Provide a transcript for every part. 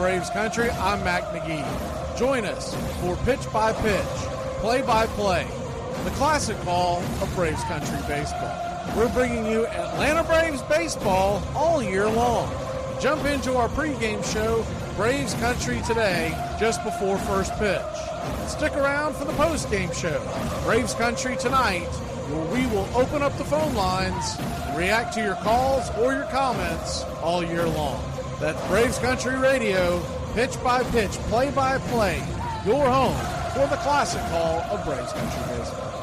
Braves Country. I'm Mac Magee. Join us for Pitch by Pitch, Play by Play, the classic call of Braves Country baseball. We're bringing you Atlanta Braves baseball all year long. Jump into our pregame show, Braves Country Today, just before first pitch. Stick around for the postgame show, Braves Country Tonight, where we will open up the phone lines and react to your calls or your comments all year long. That's Braves Country Radio, pitch by pitch, play by play, your home for the classic call of Braves Country baseball.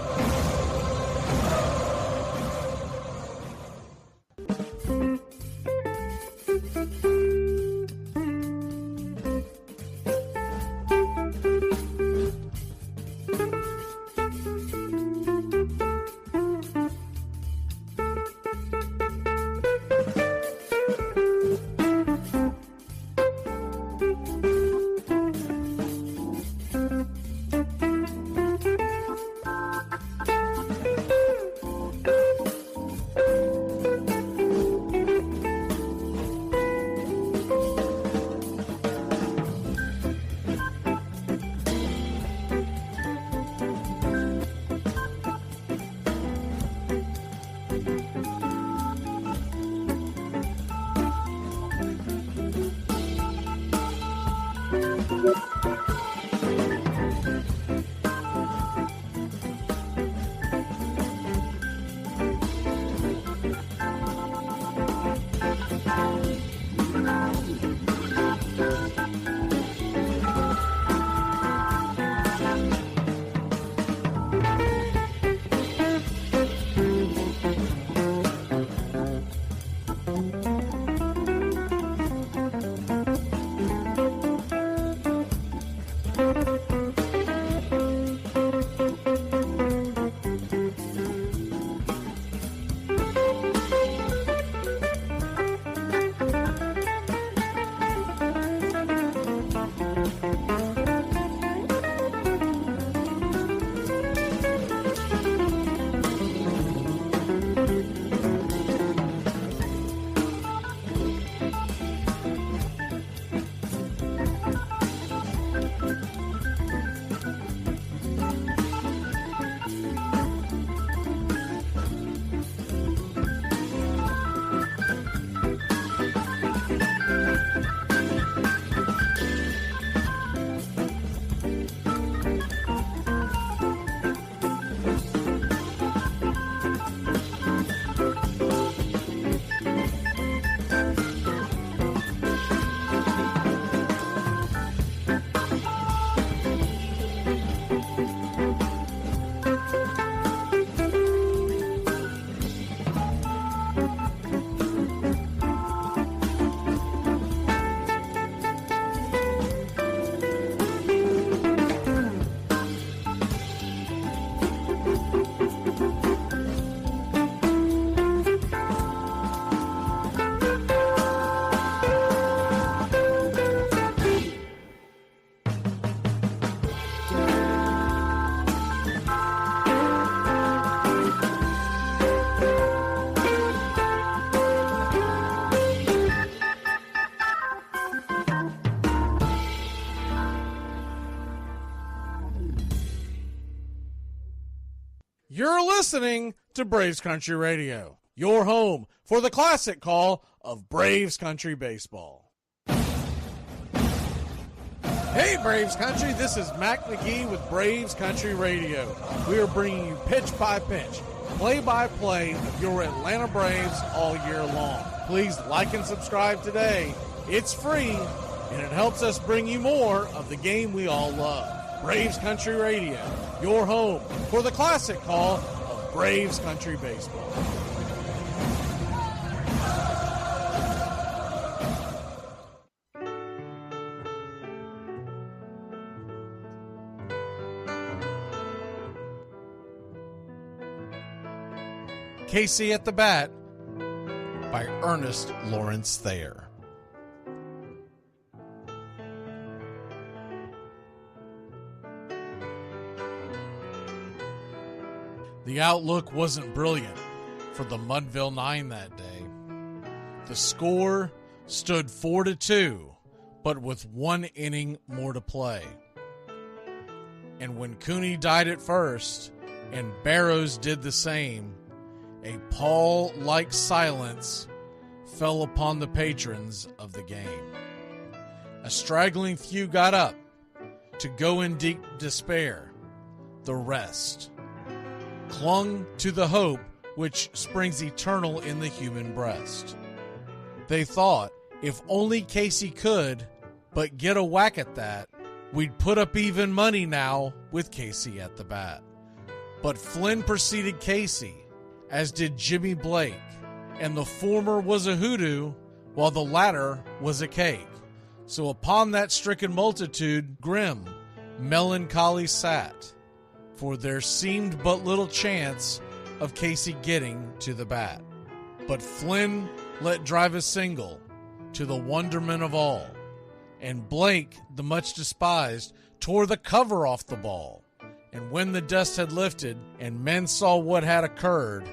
You're listening to Braves Country Radio, your home for the classic call of Braves Country baseball. Hey Braves Country, this is Mac Magee with Braves Country Radio. We are bringing you pitch by pitch, play by play of your Atlanta Braves all year long. Please like and subscribe today. It's free and it helps us bring you more of the game we all love. Braves Country Radio, your home for the classic call of Braves Country baseball. Casey at the Bat by Ernest Lawrence Thayer. The outlook wasn't brilliant for the Mudville Nine that day. The score stood 4-2, but with 1 inning more to play. And when Cooney died at first, and Barrows did the same, a pall-like silence fell upon the patrons of the game. A straggling few got up to go in deep despair. The rest clung to the hope which springs eternal in the human breast. They thought, if only Casey could but get a whack at that, we'd put up even money now with Casey at the bat. But Flynn preceded Casey, as did Jimmy Blake, and the former was a hoodoo, while the latter was a cake. So upon that stricken multitude grim, melancholy sat, for there seemed but little chance of Casey getting to the bat. But Flynn let drive a single, to the wonderment of all, and Blake, the much despised, tore the cover off the ball. And when the dust had lifted, and men saw what had occurred,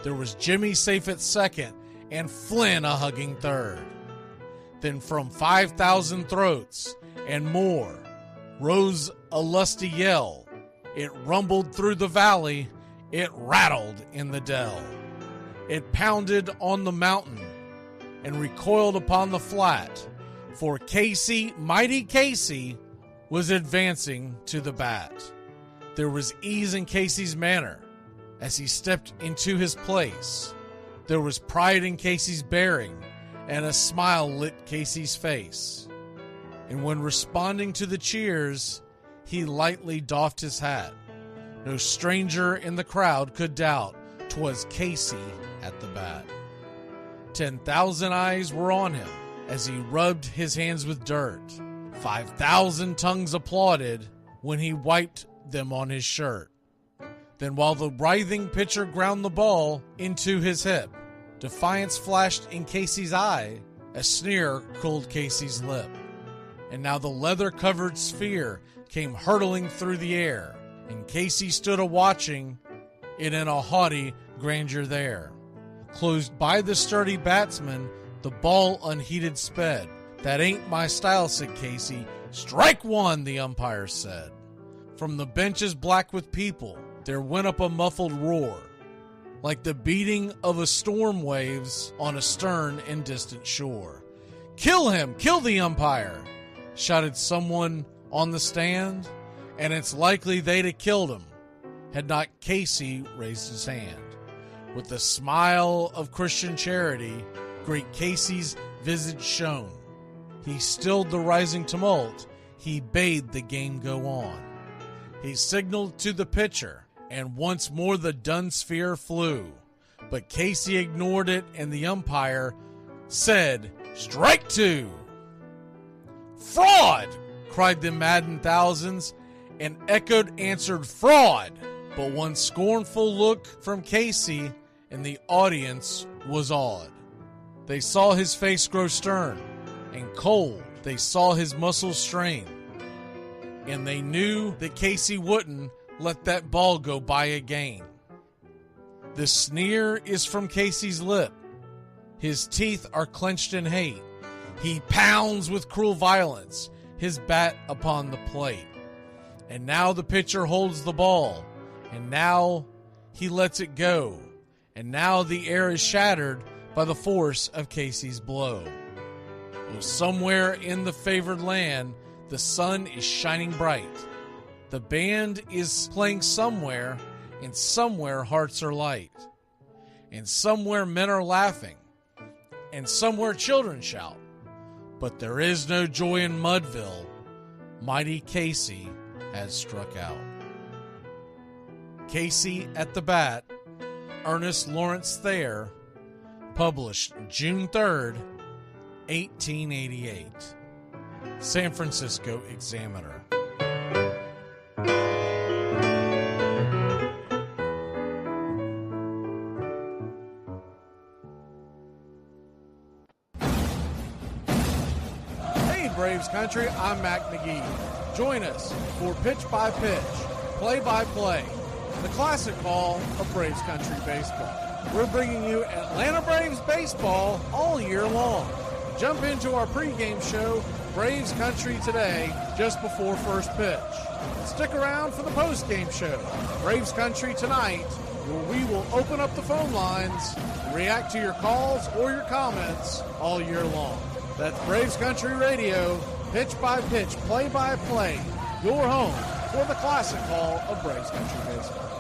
there was Jimmy safe at second, and Flynn a hugging third. Then from 5,000 throats and more rose a lusty yell. It rumbled through the valley, it rattled in the dell. It pounded on the mountain and recoiled upon the flat, for Casey, mighty Casey, was advancing to the bat. There was ease in Casey's manner as he stepped into his place. There was pride in Casey's bearing, and a smile lit Casey's face. And when responding to the cheers, he lightly doffed his hat. No stranger in the crowd could doubt 'twas Casey at the bat. 10,000 eyes were on him as he rubbed his hands with dirt. 5,000 tongues applauded when he wiped them on his shirt. Then while the writhing pitcher ground the ball into his hip, defiance flashed in Casey's eye, a sneer cooled Casey's lip. And now the leather-covered sphere came hurtling through the air, and Casey stood a-watching it in a haughty grandeur there. Closed by the sturdy batsman, the ball unheeded sped. "That ain't my style," said Casey. "Strike one," the umpire said. From the benches black with people, there went up a muffled roar, like the beating of a storm waves on a stern and distant shore. "Kill him! Kill the umpire!" shouted someone on the stand, and it's likely they'd have killed him had not Casey raised his hand. With the smile of Christian charity, great Casey's visage shone. He stilled the rising tumult, he bade the game go on. He signaled to the pitcher, and once more the dun sphere flew. But Casey ignored it, and the umpire said, "Strike two!" "Fraud!" cried the maddened thousands, and echoed answered, "Fraud!" But one scornful look from Casey, and the audience was awed. They saw his face grow stern and cold. They saw his muscles strain. And they knew that Casey wouldn't let that ball go by again. The sneer is from Casey's lip. His teeth are clenched in hate. He pounds with cruel violence his bat upon the plate. And now the pitcher holds the ball, and now he lets it go. And now the air is shattered by the force of Casey's blow. Oh, somewhere in the favored land, the sun is shining bright. The band is playing somewhere, and somewhere hearts are light. And somewhere men are laughing, and somewhere children shout. But there is no joy in Mudville. Mighty Casey has struck out. Casey at the Bat, Ernest Lawrence Thayer, published June 3rd, 1888. San Francisco Examiner. Hey Braves Country, I'm Mac Magee. Join us for Pitch by Pitch, Play by Play, the classic call of Braves Country Baseball. We're bringing you Atlanta Braves baseball all year long. Jump into our pregame show Braves Country today just before first pitch. Stick around for the postgame show, Braves Country Tonight, where we will open up the phone lines and react to your calls or your comments all year long. That's Braves Country Radio, pitch by pitch, play by play, your home for the classic call of Braves Country Baseball.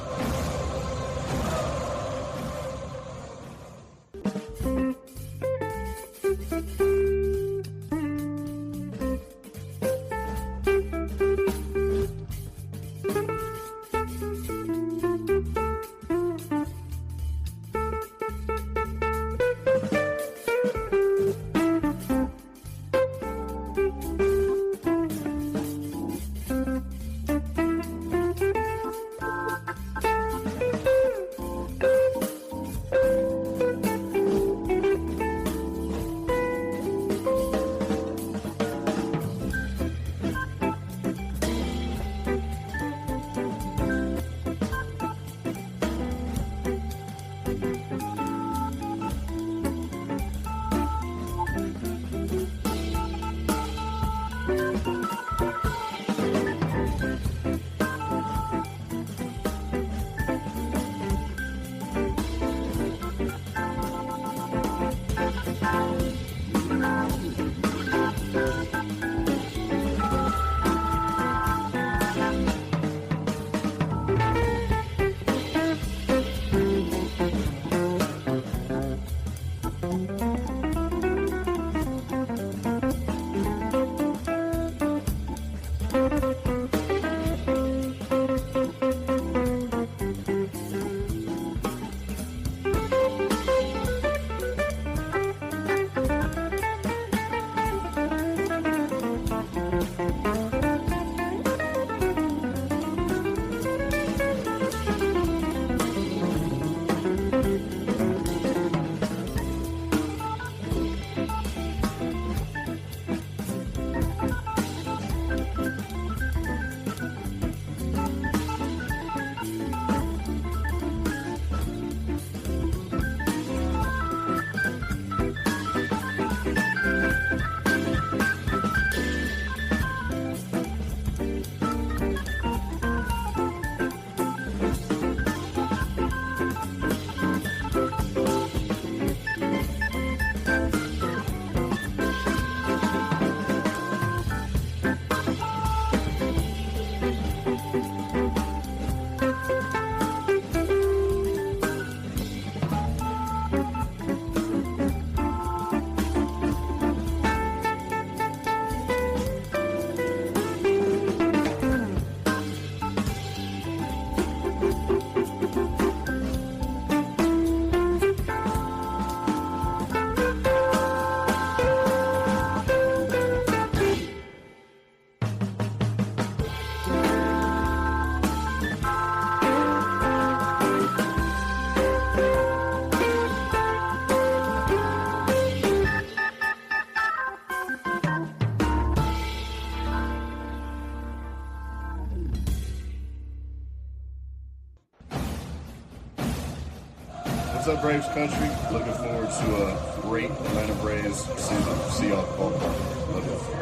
What's up, Braves Country? Looking forward to a great Atlanta Braves season. See y'all at the ballpark. Love you.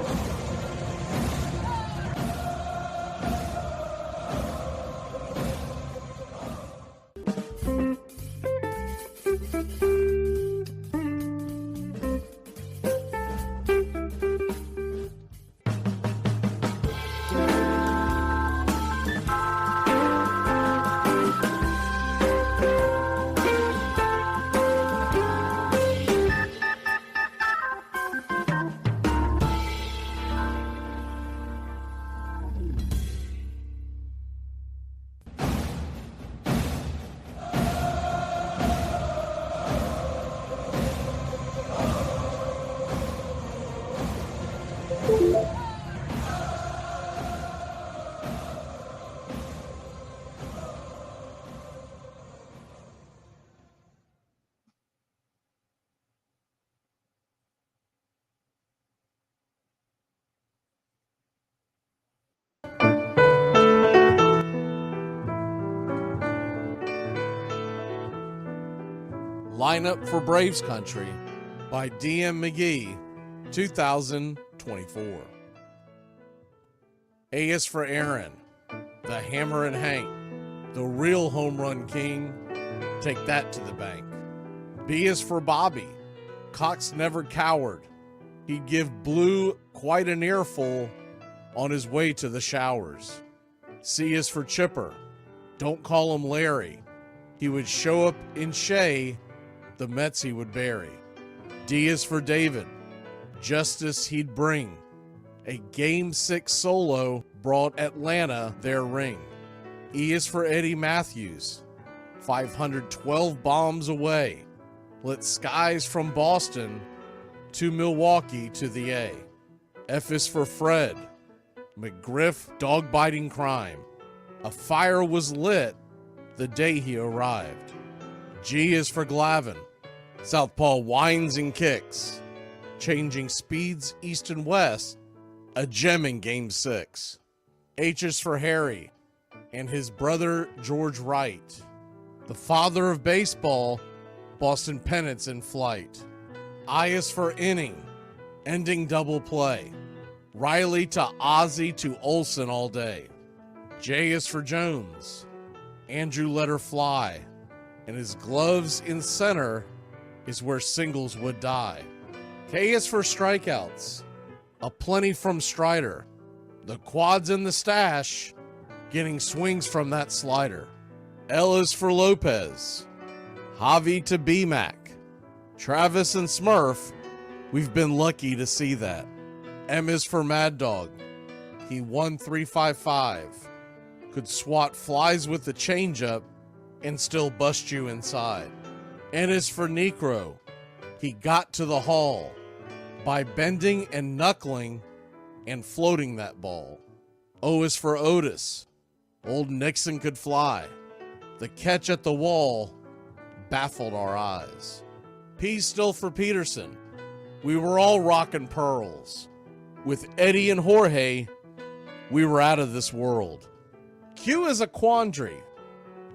Lineup for Braves Country by DM McGee, 2020. 2024. A is for Aaron, the Hammer and Hank, the real home run king. Take that to the bank. B is for Bobby. Cox never cowered. He'd give Blue quite an earful on his way to the showers. C is for Chipper. Don't call him Larry. He would show up in Shea, the Mets he would bury. D is for David. Justice he'd bring. A Game 6 solo brought Atlanta their ring. E is for Eddie Matthews. 512 bombs away. Lit skies from Boston to Milwaukee to the A. F is for Fred. McGriff dog-biting crime. A fire was lit the day he arrived. G is for Glavin. Southpaw winds and kicks. Changing speeds east and west. A gem in Game 6. H is for Harry and his brother George Wright. The father of baseball, Boston pennants in flight. I is for inning, ending double play. Riley to Ozzie to Olsen all day. J is for Jones. Andrew let her fly, and his gloves in center is where singles would die. K is for strikeouts, a plenty from Strider. The quads in the stash, getting swings from that slider. L is for Lopez. Javi to B-Mac. Travis and Smurf, we've been lucky to see that. M is for Mad Dog. He won 355. Could swat flies with the changeup and still bust you inside. N is for Necro. He got to the hall by bending and knuckling and floating that ball. O is for Otis. Old Nixon could fly. The catch at the wall baffled our eyes. P still for Peterson. We were all rockin' pearls. With Eddie and Jorge, we were out of this world. Q is a quandary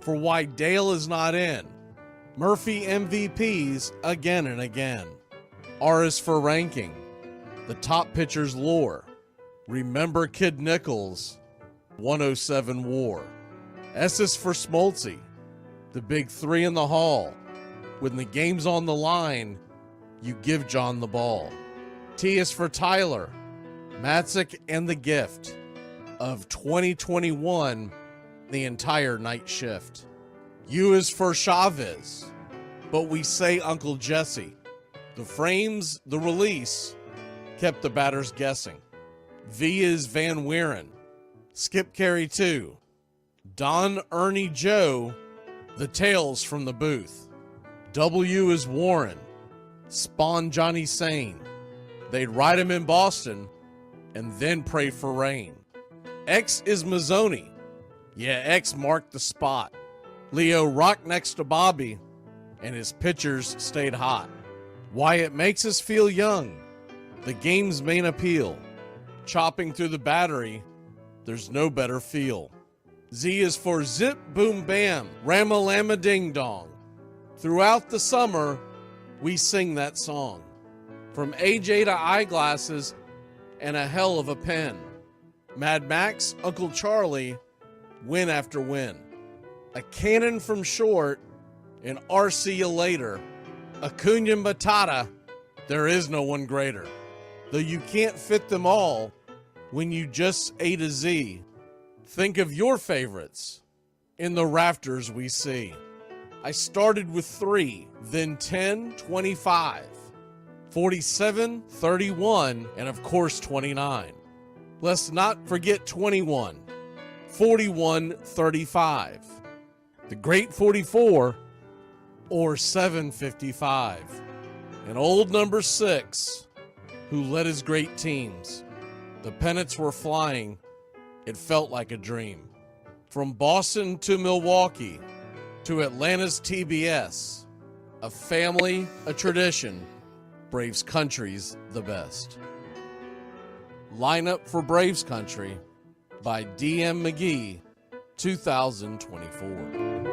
for why Dale is not in. Murphy MVPs again and again. R is for ranking. The top pitchers lore. Remember Kid Nichols, 107 WAR. S is for Smoltzy. The big three in the hall. When the game's on the line, you give John the ball. T is for Tyler. Matzik and the gift of 2021, the entire night shift. U is for Chavez, but we say Uncle Jesse. The frames, the release, kept the batters guessing. V is Van Weeren. Skip Carey 2. Don Ernie Joe, the tales from the booth. W is Warren. Spawn Johnny Sane. They'd ride him in Boston and then pray for rain. X is Mazzoni. Yeah, X marked the spot. Leo rocked next to Bobby, and his pitchers stayed hot. Why it makes us feel young, the game's main appeal. Chopping through the battery, there's no better feel. Z is for Zip Boom Bam, Ramalama Ding Dong. Throughout the summer, we sing that song. From AJ to eyeglasses and a hell of a pen. Mad Max, Uncle Charlie, win after win. A cannon from short, and RC you later. Acuna Matata, there is no one greater. Though you can't fit them all when you just A to Z. Think of your favorites in the rafters we see. I started with 3, then 10, 25, 47, 31, and of course 29. Let's not forget 21, 41, 35, the great 44, or 755, and old number 6, who led his great teams. The pennants were flying. It felt like a dream. From Boston to Milwaukee to Atlanta's TBS, a family, a tradition, Braves country's the best. Lineup for Braves Country by DM McGee, 2024.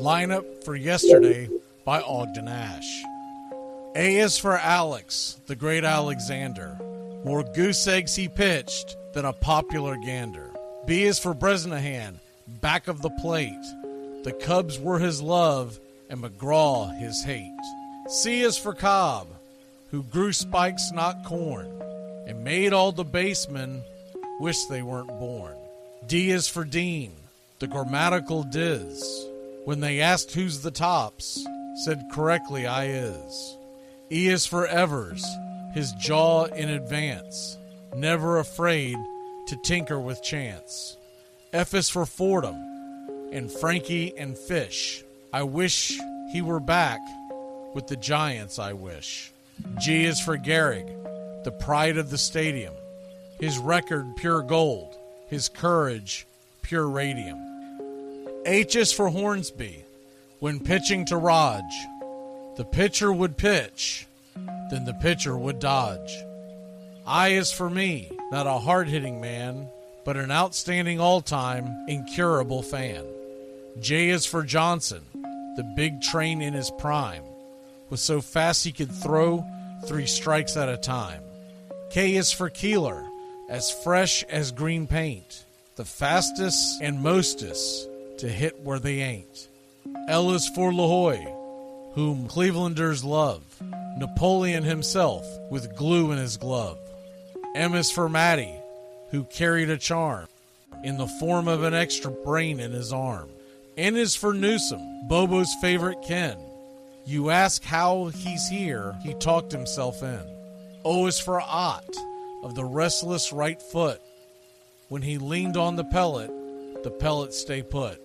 Lineup for yesterday by Ogden Ash. A is for Alex, the great Alexander. More goose eggs he pitched than a popular gander. B is for Bresnahan, back of the plate. The Cubs were his love and McGraw his hate. C is for Cobb, who grew spikes, not corn, and made all the basemen wish they weren't born. D is for Dean, the grammatical diz. When they asked who's the tops, said correctly I is. E is for Evers, his jaw in advance, never afraid to tinker with chance. F is for Fordham, and Frankie and Fish. I wish he were back with the Giants, I wish. G is for Gehrig, the pride of the stadium. His record pure gold, his courage pure radium. H is for Hornsby, when pitching to Raj. The pitcher would pitch, then the pitcher would dodge. I is for me, not a hard-hitting man, but an outstanding all-time, incurable fan. J is for Johnson, the big train in his prime, was so fast he could throw 3 strikes at a time. K is for Keeler, as fresh as green paint, the fastest and mostest to hit where they ain't. L is for LaHoy, whom Clevelanders love, Napoleon himself with glue in his glove. M is for Matty, who carried a charm in the form of an extra brain in his arm. N is for Newsom, Bobo's favorite Ken. You ask how he's here, he talked himself in. O is for Ott, of the restless right foot. When he leaned on the pellet stay put.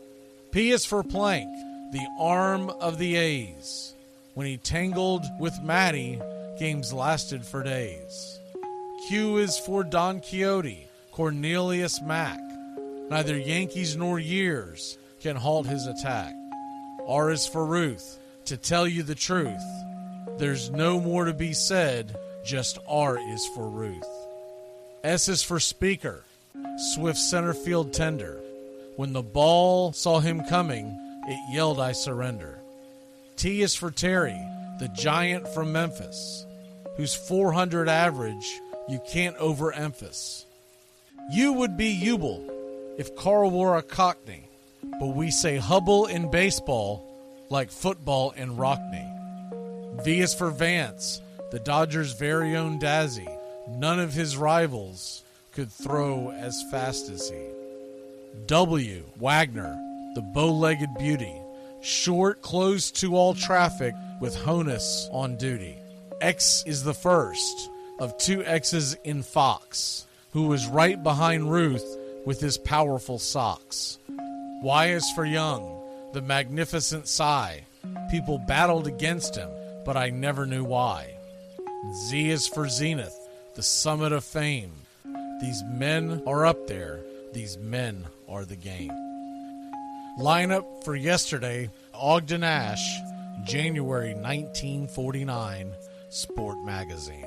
P is for Plank, the arm of the A's. When he tangled with Matty, games lasted for days. Q is for Don Quixote, Cornelius Mack. Neither Yankees nor years can halt his attack. R is for Ruth, to tell you the truth. There's no more to be said, just R is for Ruth. S is for Speaker, swift center field tender. When the ball saw him coming, it yelled I surrender. T is for Terry, the giant from Memphis, whose 400 average you can't overemphasize. U would be Ubel if Carl wore a Cockney, but we say Hubble in baseball like football in Rockney. V is for Vance, the Dodgers' very own Dazzy. None of his rivals could throw as fast as he. W, Wagner, the bow-legged beauty, short, close to all traffic with Honus on duty. X is the first of 2 X's in Fox, who was right behind Ruth with his powerful socks. Y is for Young, the magnificent sigh. People battled against him, but I never knew why. Z is for Zenith, the summit of fame. These men are up there. These men are the game. Lineup for yesterday, Ogden Ash, January 1949, Sport Magazine.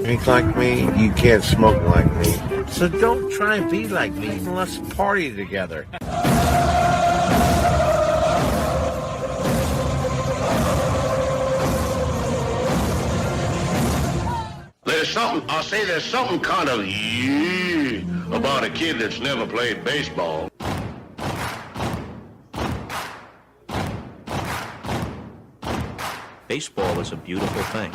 Drink like me, you can't smoke like me. So don't try and be like me, and let's party together. There's something kind of about a kid that's never played baseball. Baseball is a beautiful thing.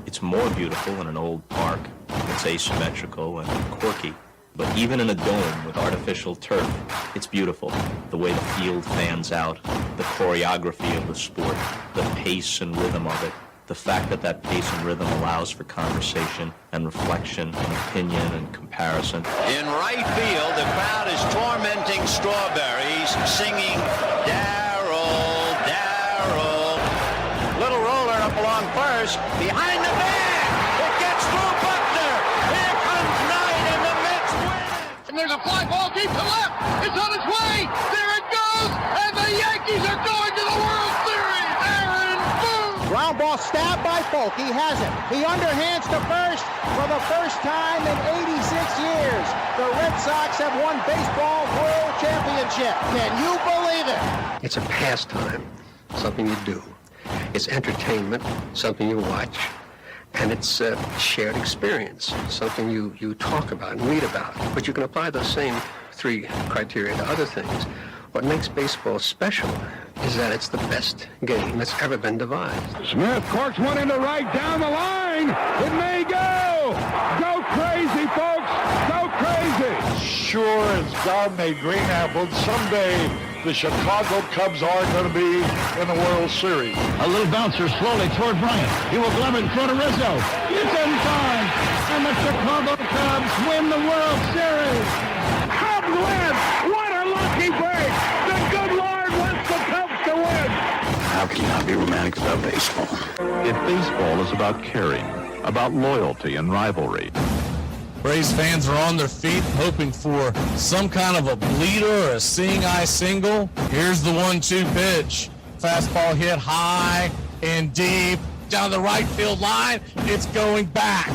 It's more beautiful in an old park. It's asymmetrical and quirky. But even in a dome with artificial turf, it's beautiful. The way the field fans out, the choreography of the sport, the pace and rhythm of it, the fact that that pace and rhythm allows for conversation and reflection and opinion and comparison. In right field, the crowd is tormenting Strawberries, singing Darryl, Darryl. Little roller up along first, behind the bag. deep to left. It's on its way. There it goes. And the Yankees are going to the World Series. Aaron Boone. Ground ball stabbed by Polk. He has it. He underhands to first for the first time in 86 years. The Red Sox have won baseball world championship. Can you believe it? It's a pastime, something you do. It's entertainment, something you watch. And it's a shared experience, something you talk about and read about. But you can apply those same three criteria to other things. What makes baseball special is that it's the best game that's ever been devised. Smith corks one into right down the line. It may go. Go crazy, folks. Go crazy. Sure as God made green apples, someday the Chicago Cubs are going to be in the World Series. A little bouncer slowly toward Bryant. He will glove it in front of Rizzo. It's in time. And the Chicago Cubs win the World Series. Cubs win. What a lucky break. The good Lord wants the Cubs to win. How can you not be romantic about baseball? If baseball is about caring, about loyalty and rivalry. Braves fans are on their feet hoping for some kind of a bleeder or a seeing-eye single. Here's the 1-2 pitch. Fastball hit high and deep down the right field line. It's going back,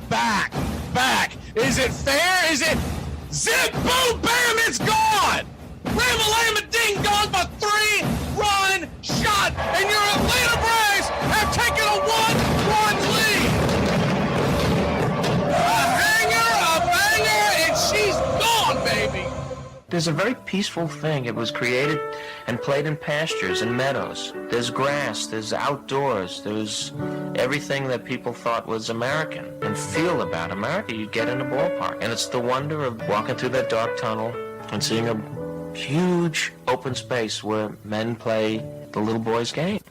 back, back. Is it fair? Is it zip, boom, bam, it's gone. Ram-a-lam, ding dong, a 3-run shot, and your Atlanta Braves have taken a 1-1 lead. She's gone, baby! There's a very peaceful thing. It was created and played in pastures and meadows. There's grass, there's outdoors, there's everything that people thought was American and feel about America. You get in a ballpark, and it's the wonder of walking through that dark tunnel and seeing a huge open space where men play the little boy's game.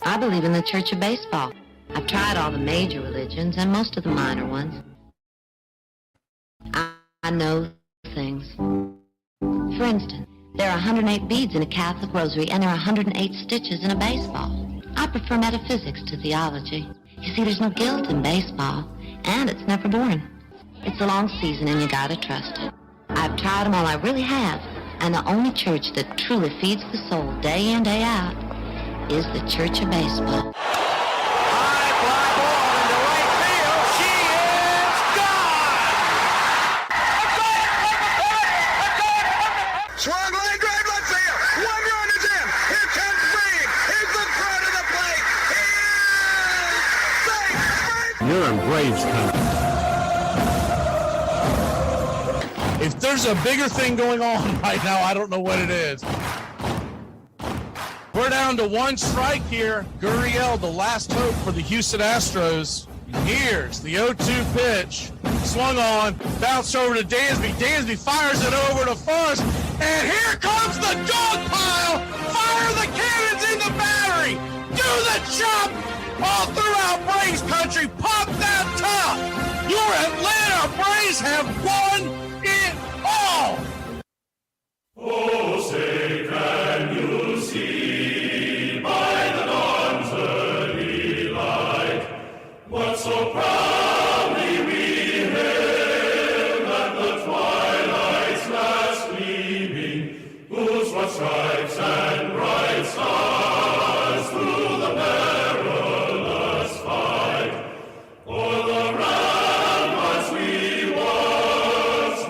I believe in the Church of Baseball. I've tried all the major religions and most of the minor ones. I know things. For instance, there are 108 beads in a Catholic rosary and there are 108 stitches in a baseball. I prefer metaphysics to theology. You see, there's no guilt in baseball, and it's never boring. It's a long season and you gotta trust it. I've tried them all, I really have. And the only church that truly feeds the soul day in, day out is the Church of Baseball. High fly ball into right field. She is gone. Swung line drive left field. 1 run is in. Here comes Reed. He's the front of the plate. He is safe. You're in Braves country. If there's a bigger thing going on right now, I don't know what it is. We're down to one strike here. Gurriel, the last hope for the Houston Astros. Here's the 0-2 pitch. Swung on, bounced over to Dansby. Dansby fires it over to first. And here comes the dog pile. Fire the cannons in the battery. Do the chop all throughout Braves country. Pop that top. Your Atlanta Braves have won it all. Oh, say can you see by the dawn's early light what so proudly we hailed at the twilight's last gleaming, whose broad stripes and bright stars through the perilous fight o'er the ramparts we watched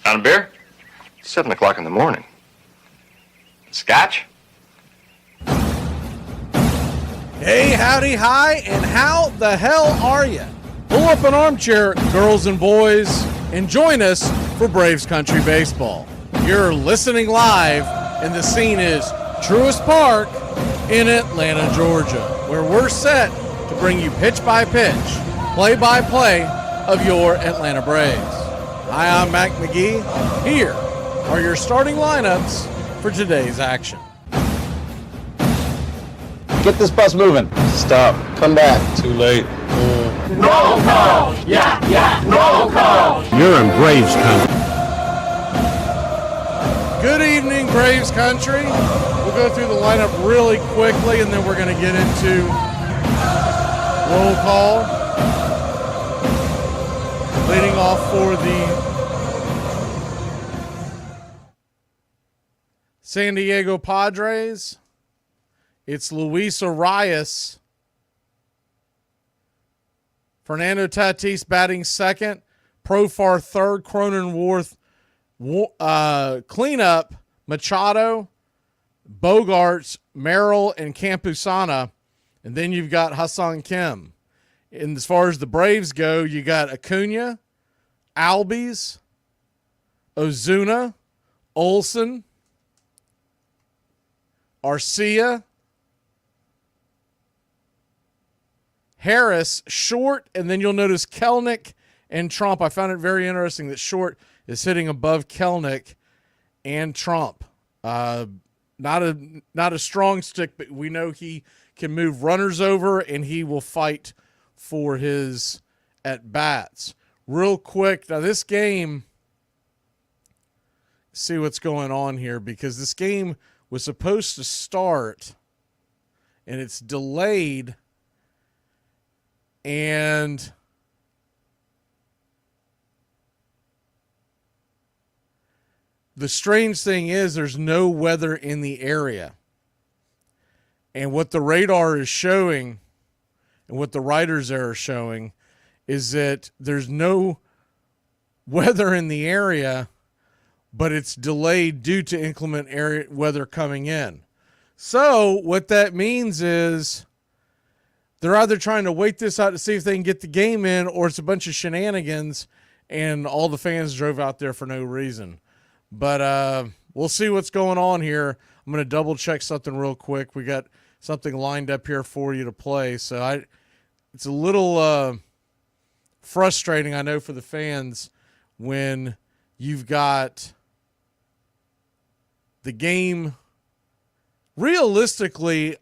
On a beer? 7 o'clock in the morning. Scotch? Hey, howdy, hi, and how the hell are you? Pull up an armchair, girls and boys, and join us for Braves Country Baseball. You're listening live, and the scene is Truist Park in Atlanta, Georgia, where we're set to bring you pitch-by-pitch, play-by-play of your Atlanta Braves. Hi, I'm Mac Magee. Here are your starting lineups for today's action. Get this bus moving. Stop. Come back. Too late. Roll call! Yeah! Roll call! You're in Braves country. Good evening, Braves country. We'll go through the lineup really quickly, and then we're going to get into roll call. Leading off for the San Diego Padres, it's Luis Arias. Fernando Tatis batting second. Profar third. Cronenworth cleanup. Machado, Bogarts, Merrill, and Campusana. And then you've got Hassan Kim. And as far as the Braves go, you got Acuna, Albies, Ozuna, Olsen, Arcia, Harris, Short, and then you'll notice Kelnick and Trump. I found it very interesting that Short is hitting above Kelnick and Trump. Not a strong stick, but we know he can move runners over, and he will fight for his at-bats. Real quick, now this game, see what's going on here, because this game was supposed to start, and it's delayed, and the strange thing is there's no weather in the area. And what the radar is showing and what the writers are showing is that there's no weather in the area, but it's delayed due to inclement area weather coming in. So what that means is they're either trying to wait this out to see if they can get the game in, or it's a bunch of shenanigans and all the fans drove out there for no reason. But we'll see what's going on here. I'm going to double check something real quick. We got something lined up here for you to play. So it's a little frustrating, I know, for the fans when you've got the game. Realistically,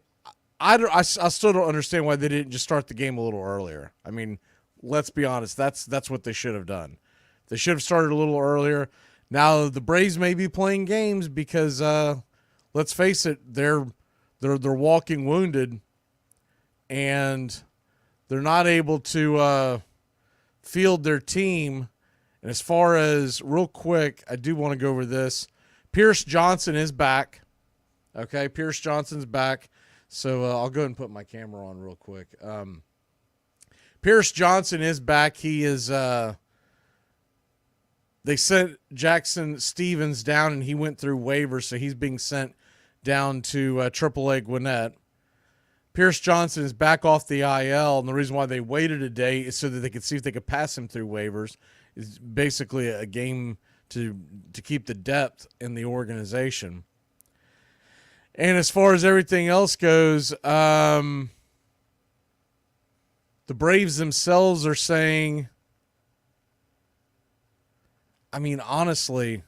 I still don't understand why they didn't just start the game a little earlier. I mean, let's be honest. That's what they should have done. They should have started a little earlier. Now the Braves may be playing games because, let's face it, they're walking wounded, and they're not able to field their team. And as far as real quick, I do want to go over this. Pierce Johnson is back. Okay, Pierce Johnson's back. So I'll go ahead and put my camera on real quick. Pierce Johnson is back. He is. They sent Jackson Stevens down, and he went through waivers, so he's being sent down to AAA Gwinnett. Pierce Johnson is back off the IL, and the reason why they waited a day is so that they could see if they could pass him through waivers. It's basically a game to keep the depth in the organization. And as far as everything else goes, the Braves themselves are saying, I mean, honestly,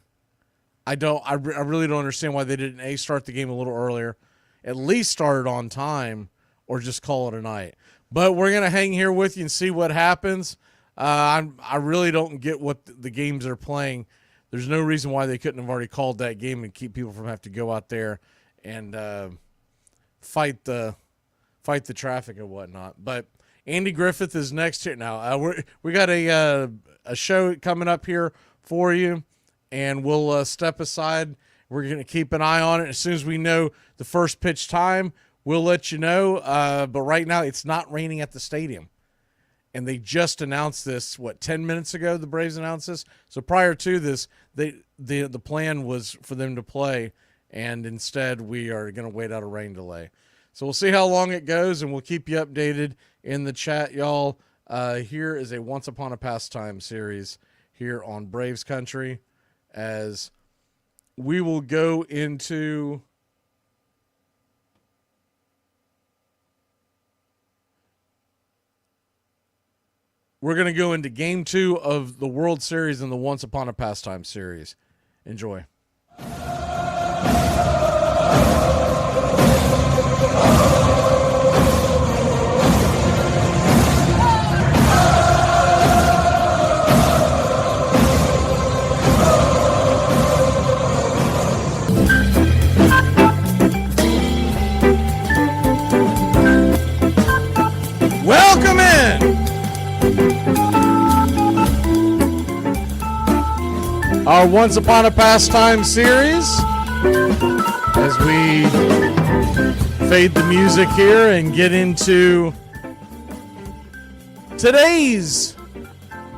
I really don't understand why they didn't start the game a little earlier, at least start it on time, or just call it a night. But we're gonna hang here with you and see what happens. I really don't get what the games are playing. There's no reason why they couldn't have already called that game and keep people from having to go out there and fight the traffic and whatnot. But Andy Griffith is next here now. We got a show coming up here for you, and we'll step aside. We're going to keep an eye on it. As soon as we know the first pitch time, we'll let you know. But right now, it's not raining at the stadium. and they just announced this, 10 minutes ago the Braves announced this? So prior to this, the plan was for them to play, and instead we are going to wait out a rain delay. So we'll see how long it goes, and we'll keep you updated in the chat, y'all. Here is a Once Upon a Pastime series here on Braves Country, as we will go into... We're going to go into Game 2 of the World Series in the Once Upon a Pastime series. Enjoy. Welcome in! Our Once Upon a Pastime series, as we fade the music here and get into today's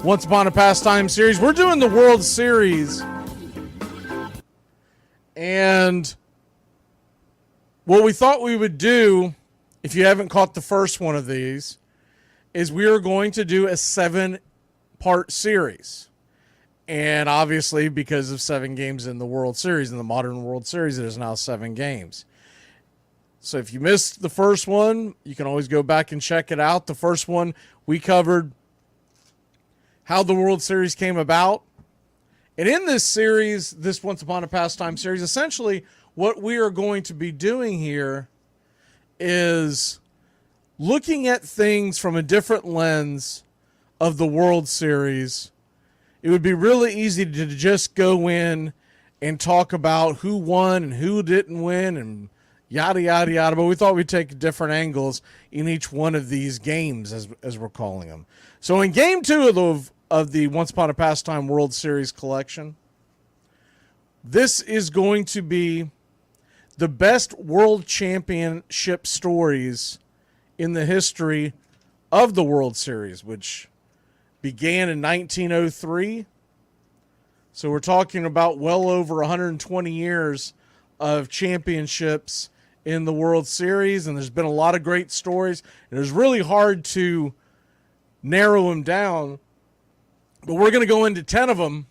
Once Upon a Pastime series. We're doing the World Series, and what we thought we would do, if you haven't caught the first one of these, is we are going to do a 7-part series. And obviously, because of 7 games in the World Series, in the modern World Series, it is now 7 games. So if you missed the first one, you can always go back and check it out. The first one, we covered how the World Series came about. And in this series, this Once Upon a Pastime series, essentially what we are going to be doing here is looking at things from a different lens of the World Series. It would be really easy to just go in and talk about who won and who didn't win and yada, yada, yada. But we thought we'd take different angles in each one of these games, as we're calling them. So in Game 2 of the Once Upon a Pastime World Series collection, this is going to be the best World Championship stories in the history of the World Series, which began in 1903. So we're talking about well over 120 years of championships in the World Series, and there's been a lot of great stories, and it was really hard to narrow them down, but we're going to go into 10 of them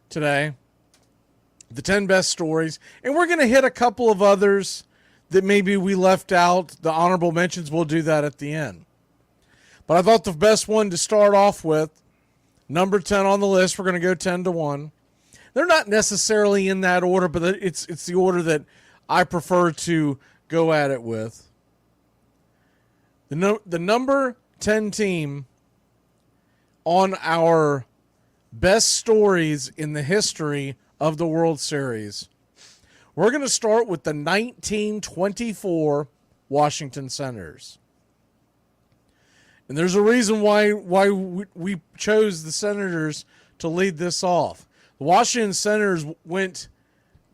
today, the 10 best stories, and we're going to hit a couple of others that maybe we left out. The honorable mentions, we'll do that at the end. But I thought the best one to start off with, number 10 on the list, we're going to go 10 to 1. They're not necessarily in that order, but it's the order that I prefer to go at it with. The number 10 team on our best stories in the history of the World Series, we're going to start with the 1924 Washington Senators. And there's a reason why we chose the Senators to lead this off. The Washington Senators went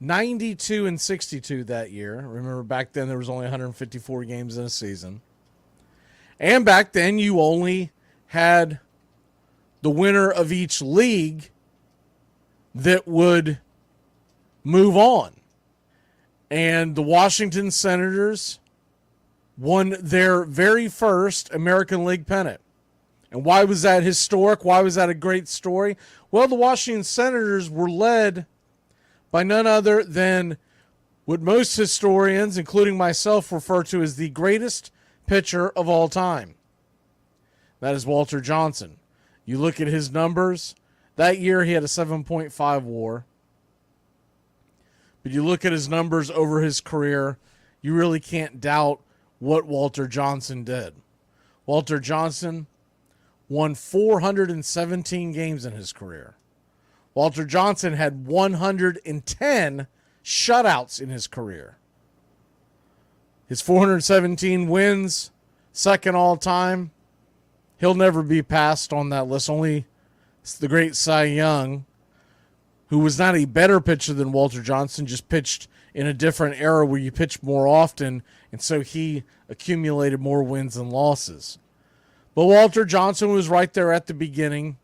92-62 that year. Remember, back then there was only 154 games in a season. And back then you only had the winner of each league that would move on. And the Washington Senators won their very first American League pennant. And why was that historic? Why was that a great story? Well, the Washington Senators were led by none other than what most historians, including myself, refer to as the greatest pitcher of all time. That is Walter Johnson. You look at his numbers. That year he had a 7.5 WAR. But you look at his numbers over his career, you really can't doubt what Walter Johnson did. Walter Johnson won 417 games in his career. Walter Johnson had 110 shutouts in his career. His 417 wins, second all time. He'll never be passed on that list. Only the great Cy Young, who was not a better pitcher than Walter Johnson, just pitched in a different era where you pitch more often, and so he accumulated more wins and losses. But Walter Johnson was right there at the beginning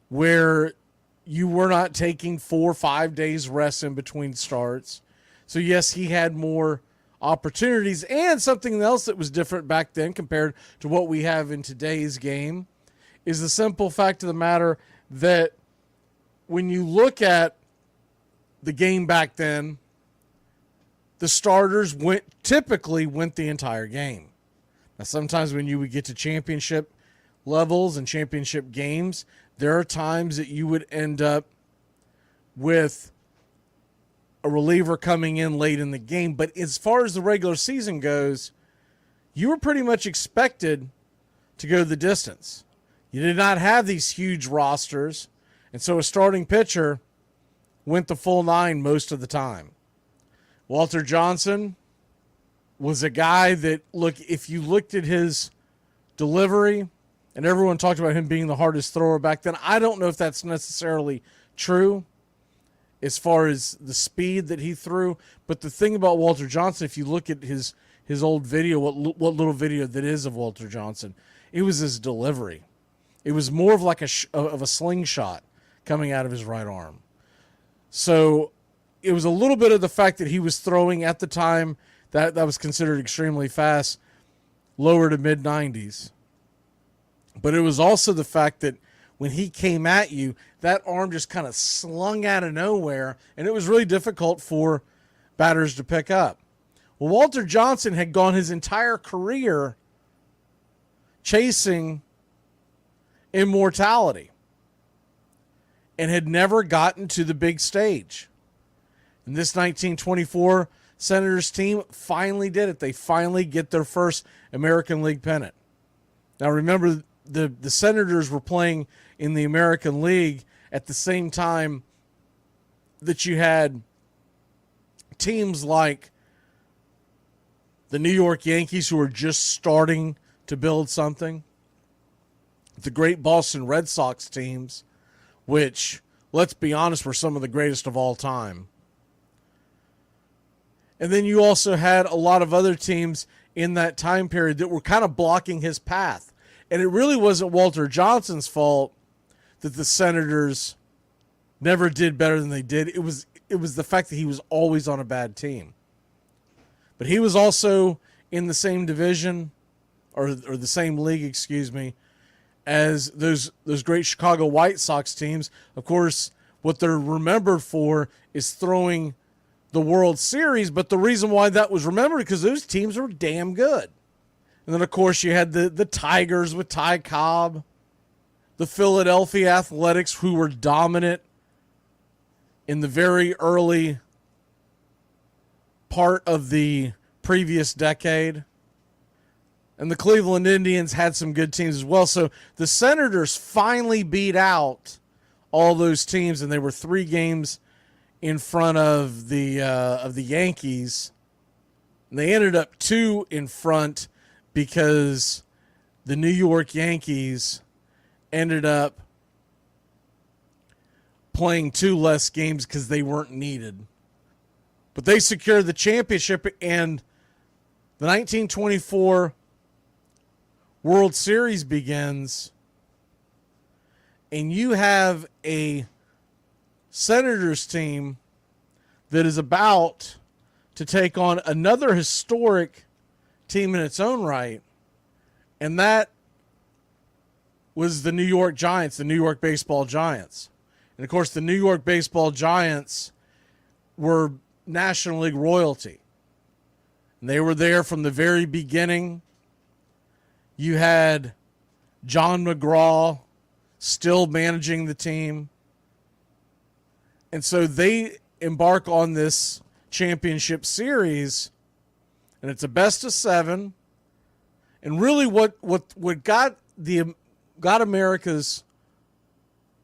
where you were not taking 4 or 5 days rest in between starts. So, yes, he had more opportunities. And something else that was different back then compared to what we have in today's game is the simple fact of the matter that when you look at the game back then, the starters typically went the entire game. Now, sometimes when you would get to championship levels and championship games, there are times that you would end up with a reliever coming in late in the game. But as far as the regular season goes, you were pretty much expected to go the distance. You did not have these huge rosters, and so a starting pitcher went the full 9 most of the time. Walter Johnson was a guy that, look, if you looked at his delivery, and everyone talked about him being the hardest thrower back then, I don't know if that's necessarily true as far as the speed that he threw. But the thing about Walter Johnson, if you look at his old video, what little video that is of Walter Johnson, it was his delivery. It was more of like a slingshot coming out of his right arm. So it was a little bit of the fact that he was throwing at the time that was considered extremely fast, lower to mid-90s. But it was also the fact that when he came at you, that arm just kind of slung out of nowhere, and it was really difficult for batters to pick up. Well, Walter Johnson had gone his entire career chasing immortality and had never gotten to the big stage. And this 1924 Senators team finally did it. They finally get their first American League pennant. Now remember, the Senators were playing in the American League at the same time that you had teams like the New York Yankees, who were just starting to build something, the great Boston Red Sox teams, which, let's be honest, were some of the greatest of all time. And then you also had a lot of other teams in that time period that were kind of blocking his path. And it really wasn't Walter Johnson's fault that the Senators never did better than they did. It was the fact that he was always on a bad team. But he was also in the same division, or the same league, excuse me, as those great Chicago White Sox teams. Of course, what they're remembered for is throwing the World Series, but the reason why that was remembered because those teams were damn good. And then, of course, you had the Tigers with Ty Cobb, the Philadelphia Athletics, who were dominant in the very early part of the previous decade. And the Cleveland Indians had some good teams as well. So the Senators finally beat out all those teams, and they were 3 games in front of the Yankees. And they ended up 2 in front because the New York Yankees ended up playing 2 less games because they weren't needed. But they secured the championship, and the 1924 World Series begins, and you have a Senators team that is about to take on another historic team in its own right, and that was the New York Giants, the New York Baseball Giants. And, of course, the New York Baseball Giants were National League royalty. And they were there from the very beginning. You had John McGraw still managing the team. And so they embark on this championship series, and it's a best of 7. And really what got America's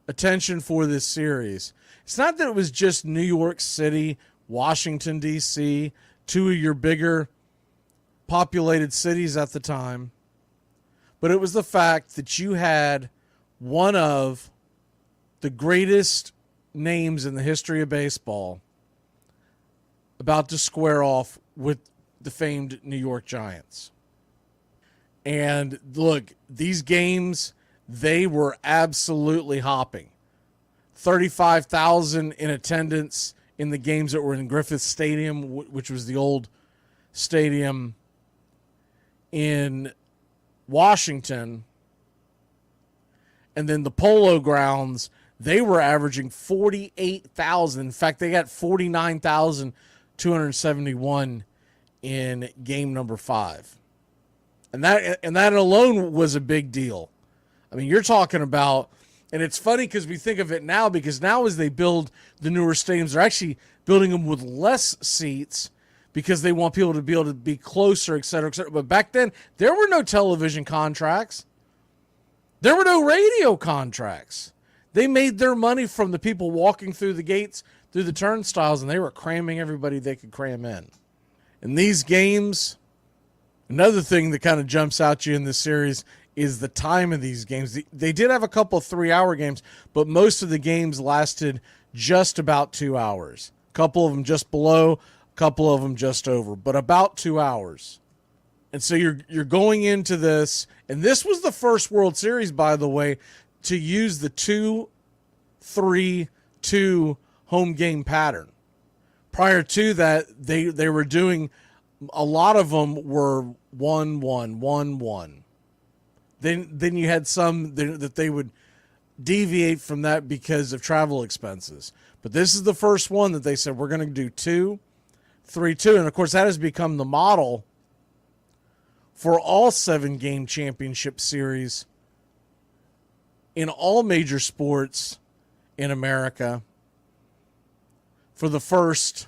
attention for this series, it's not that it was just New York City, Washington, D.C., 2 of your bigger populated cities at the time, but it was the fact that you had one of the greatest names in the history of baseball about to square off with the famed New York Giants. And look, these games, they were absolutely hopping. 35,000 in attendance in the games that were in Griffith Stadium, which was the old stadium in Washington. And then the Polo Grounds, they were averaging 48,000. In fact, they got 49,271 in game number 5. And that alone was a big deal. I mean, you're talking about, and it's funny because we think of it now, because now as they build the newer stadiums, they're actually building them with less seats because they want people to be able to be closer, et cetera, et cetera. But back then, there were no television contracts. There were no radio contracts. They made their money from the people walking through the gates, through the turnstiles, and they were cramming everybody they could cram in. In these games, another thing that kind of jumps out to you in this series is the time of these games. They did have a couple of 3-hour games, but most of the games lasted just about 2 hours. A couple of them just below, a couple of them just over, but about 2 hours. And so you're going into this, and this was the first World Series, by the way, to use the 2-3-2 home game pattern. Prior to that, they were doing, a lot of them were 1-1-1-1. Then you had some that they would deviate from that because of travel expenses. But this is the first one that they said, we're going to do 2-3-2. And, of course, that has become the model for all 7-game championship series in all major sports in America for the first,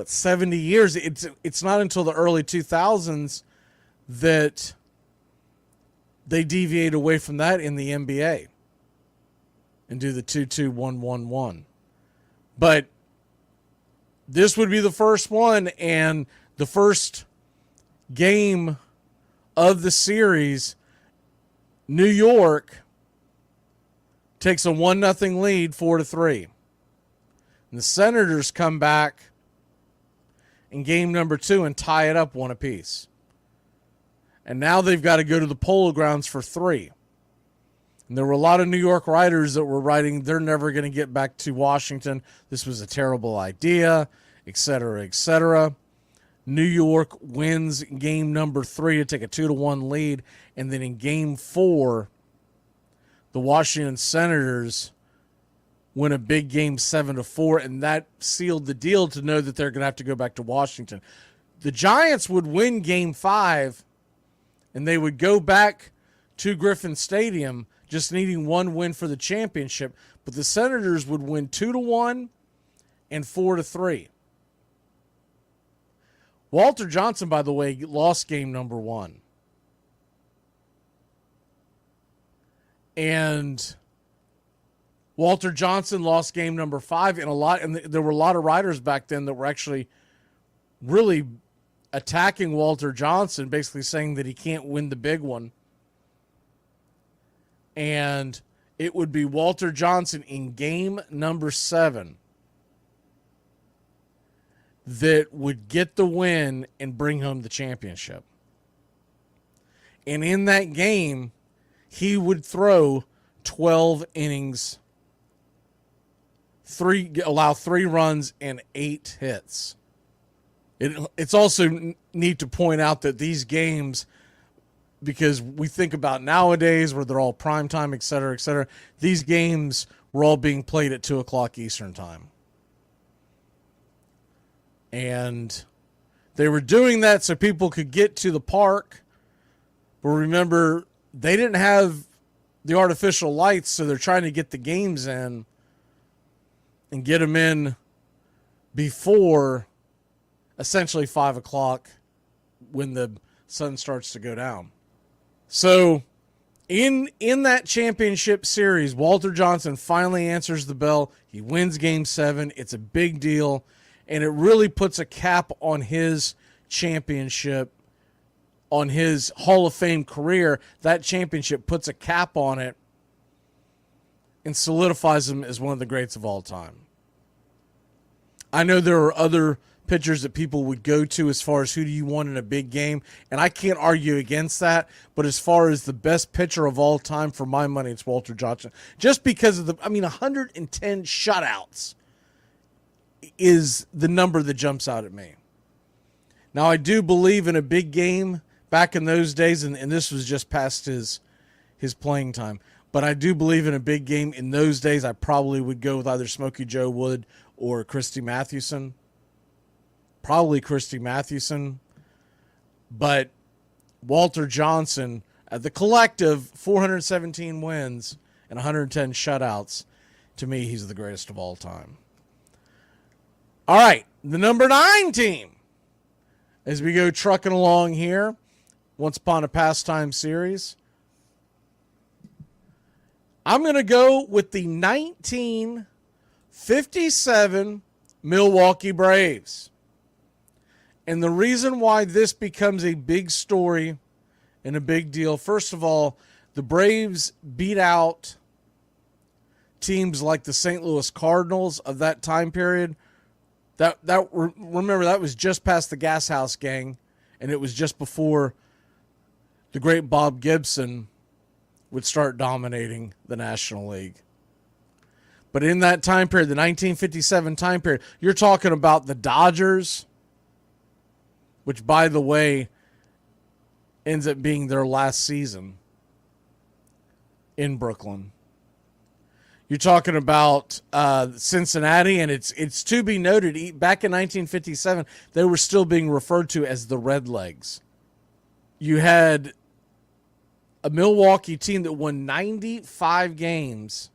70 years. It's not until the early 2000s that they deviate away from that in the NBA and do the 2-2-1-1-1. But this would be the first one, and the first game of the series, New York takes a 1-0 lead, 4-3. And the Senators come back in game number 2 and tie it up 1 apiece. And now they've got to go to the Polo Grounds for 3. And there were a lot of New York writers that were writing, they're never going to get back to Washington. This was a terrible idea, et cetera, et cetera. New York wins game number 3 to take a 2-1 lead. And then in game 4, the Washington Senators win a big game 7-4. And that sealed the deal to know that they're going to have to go back to Washington. The Giants would win game 5, and they would go back to Griffin Stadium, just needing 1 win for the championship. But the Senators would win 2-1 and 4-3. Walter Johnson, by the way, lost game number 1. And Walter Johnson lost game number 5, and there were a lot of writers back then that were actually really attacking Walter Johnson, basically saying that he can't win the big one. And it would be Walter Johnson in game number 7 that would get the win and bring home the championship. And in that game, he would throw 12 innings, allow 3 runs and 8 hits. It's also neat to point out that these games, because we think about nowadays where they're all primetime, et cetera, these games were all being played at 2 o'clock Eastern time. And they were doing that so people could get to the park. But remember, they didn't have the artificial lights, so they're trying to get the games in and get them in before essentially 5 o'clock when the sun starts to go down. So in that championship series, Walter Johnson finally answers the bell. He wins game 7. It's a big deal. And it really puts a cap on his championship, on his Hall of Fame career. That championship puts a cap on it and solidifies him as one of the greats of all time. I know there are other pitchers that people would go to as far as who do you want in a big game, and I can't argue against that. But as far as the best pitcher of all time, for my money, it's Walter Johnson. Just because of 110 shutouts is the number that jumps out at me. Now, I do believe in a big game back in those days, and this was just past his playing time. But I do believe in a big game in those days. I probably would go with either Smokey Joe Wood or Christy Mathewson. Probably Christy Mathewson. But Walter Johnson, at the collective 417 wins and 110 shutouts, to me, he's the greatest of all time. All right, the number 9 team. As we go trucking along here, Once Upon a Pastime series, I'm going to go with the 1957 Milwaukee Braves. And the reason why this becomes a big story and a big deal, first of all, the Braves beat out teams like the St. Louis Cardinals of that time period. Remember, that was just past the Gas House Gang, and it was just before the great Bob Gibson would start dominating the National League. But in that time period, the 1957 time period, you're talking about the Dodgers, which, by the way, ends up being their last season in Brooklyn. You're talking about Cincinnati, and it's to be noted, back in 1957, they were still being referred to as the Redlegs. You had a Milwaukee team that won 95 games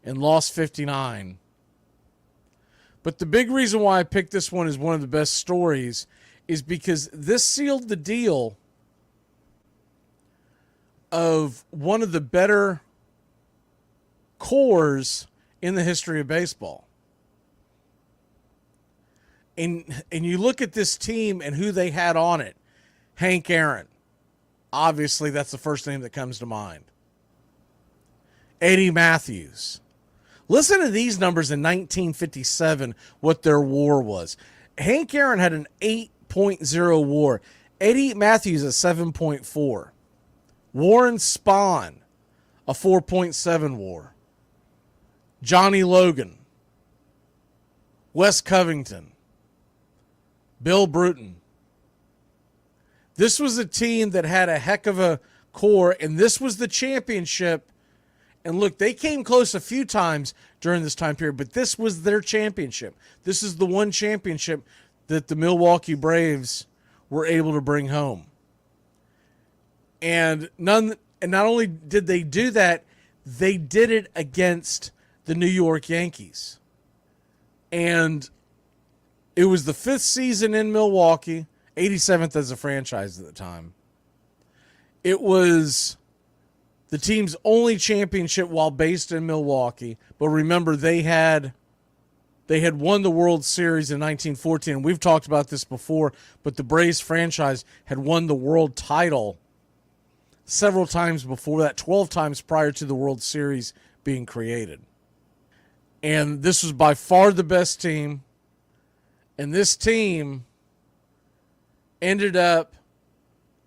and lost 59. But the big reason why I picked this one as one of the best stories is because this sealed the deal of one of the better cores in the history of baseball. And you look at this team and who they had on it. Hank Aaron. Obviously, that's the first name that comes to mind. Eddie Matthews. Listen to these numbers in 1957, what their WAR was. Hank Aaron had an 8.0 WAR. Eddie Matthews a 7.4. Warren Spahn, a 4.7 WAR. Johnny Logan, Wes Covington, Bill Bruton. This was a team that had a heck of a core, and this was the championship. And look, they came close a few times during this time period, but this was their championship. This is the one championship that the Milwaukee Braves were able to bring home. And not only did they do that, they did it against the New York Yankees. And it was the 5th season in Milwaukee, 87th as a franchise at the time. It was the team's only championship while based in Milwaukee. But remember, they had won the World Series in 1914. And we've talked about this before, but the Braves franchise had won the world title several times before that, 12 times prior to the World Series being created. And this was by far the best team. And this team ended up,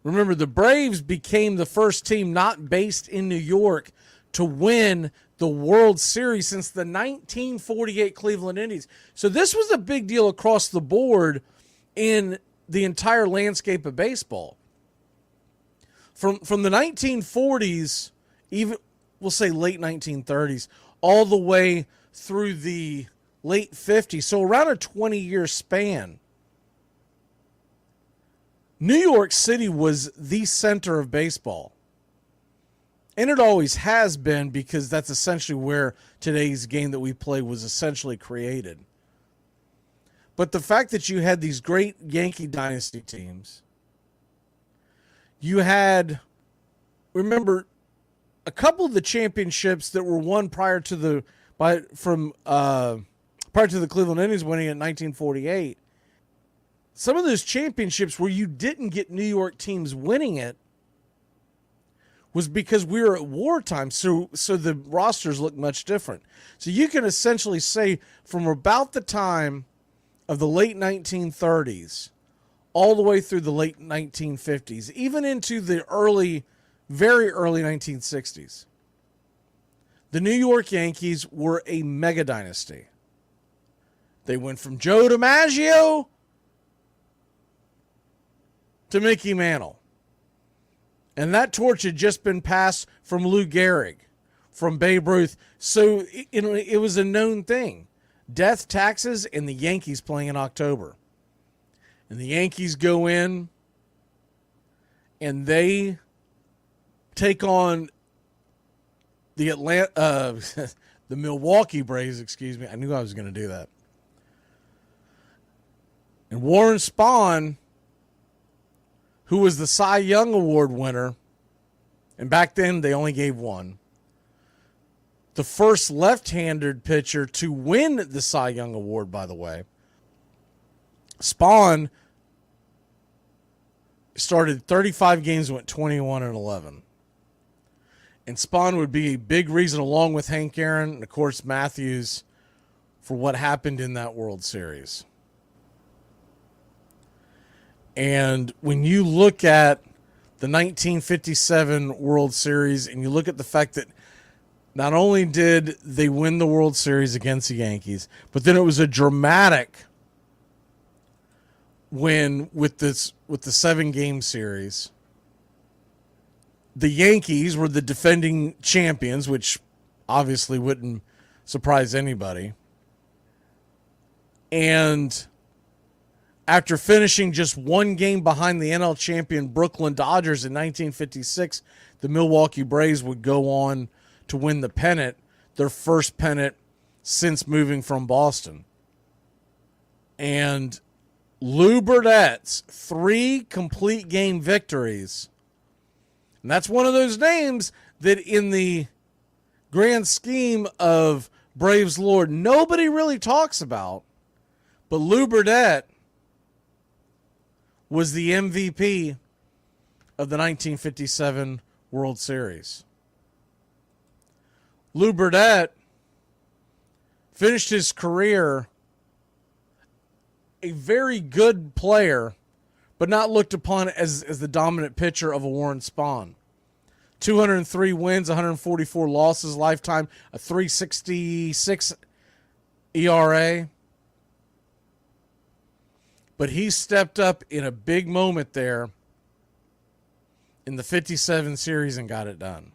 remember, the Braves became the first team not based in New York to win the World Series since the 1948 Cleveland Indians. So this was a big deal across the board in the entire landscape of baseball. From the 1940s, even we'll say late 1930s, all the way through the late 50s, so around a 20-year span, New York City was the center of baseball. And it always has been, because that's essentially where today's game that we play was essentially created. But the fact that you had these great Yankee dynasty teams, you had, remember, a couple of the championships that were won prior to the Cleveland Indians winning in 1948. Some of those championships where you didn't get New York teams winning it was because we were at wartime, so the rosters look much different. So you can essentially say from about the time of the late 1930s all the way through the late 1950s, even into the very early 1960s, the New York Yankees were a mega dynasty. They went from Joe DiMaggio to Mickey Mantle. And that torch had just been passed from Lou Gehrig, from Babe Ruth. So it was a known thing. Death, taxes, and the Yankees playing in October. And the Yankees go in and they take on the the Milwaukee Braves, excuse me. I knew I was going to do that. And Warren Spahn, who was the Cy Young Award winner, and back then they only gave one, the first left-handed pitcher to win the Cy Young Award, by the way. Spahn started 35 games, went 21-11. And Spahn would be a big reason, along with Hank Aaron and, of course, Matthews, for what happened in that World Series. And when you look at the 1957 World Series and you look at the fact that not only did they win the World Series against the Yankees, but then it was a dramatic win with the 7-game series. The Yankees were the defending champions, which obviously wouldn't surprise anybody. And after finishing just one game behind the NL champion Brooklyn Dodgers in 1956, the Milwaukee Braves would go on to win the pennant, their first pennant since moving from Boston. And Lou Burdett's 3 complete game victories, and that's one of those names that in the grand scheme of Braves lore, nobody really talks about. But Lou Burdett was the MVP of the 1957 World Series. Lou Burdett finished his career a very good player, but not looked upon as the dominant pitcher of a Warren Spahn. 203 wins, 144 losses, lifetime, a 3.66 ERA. But he stepped up in a big moment there in the 57 series and got it done.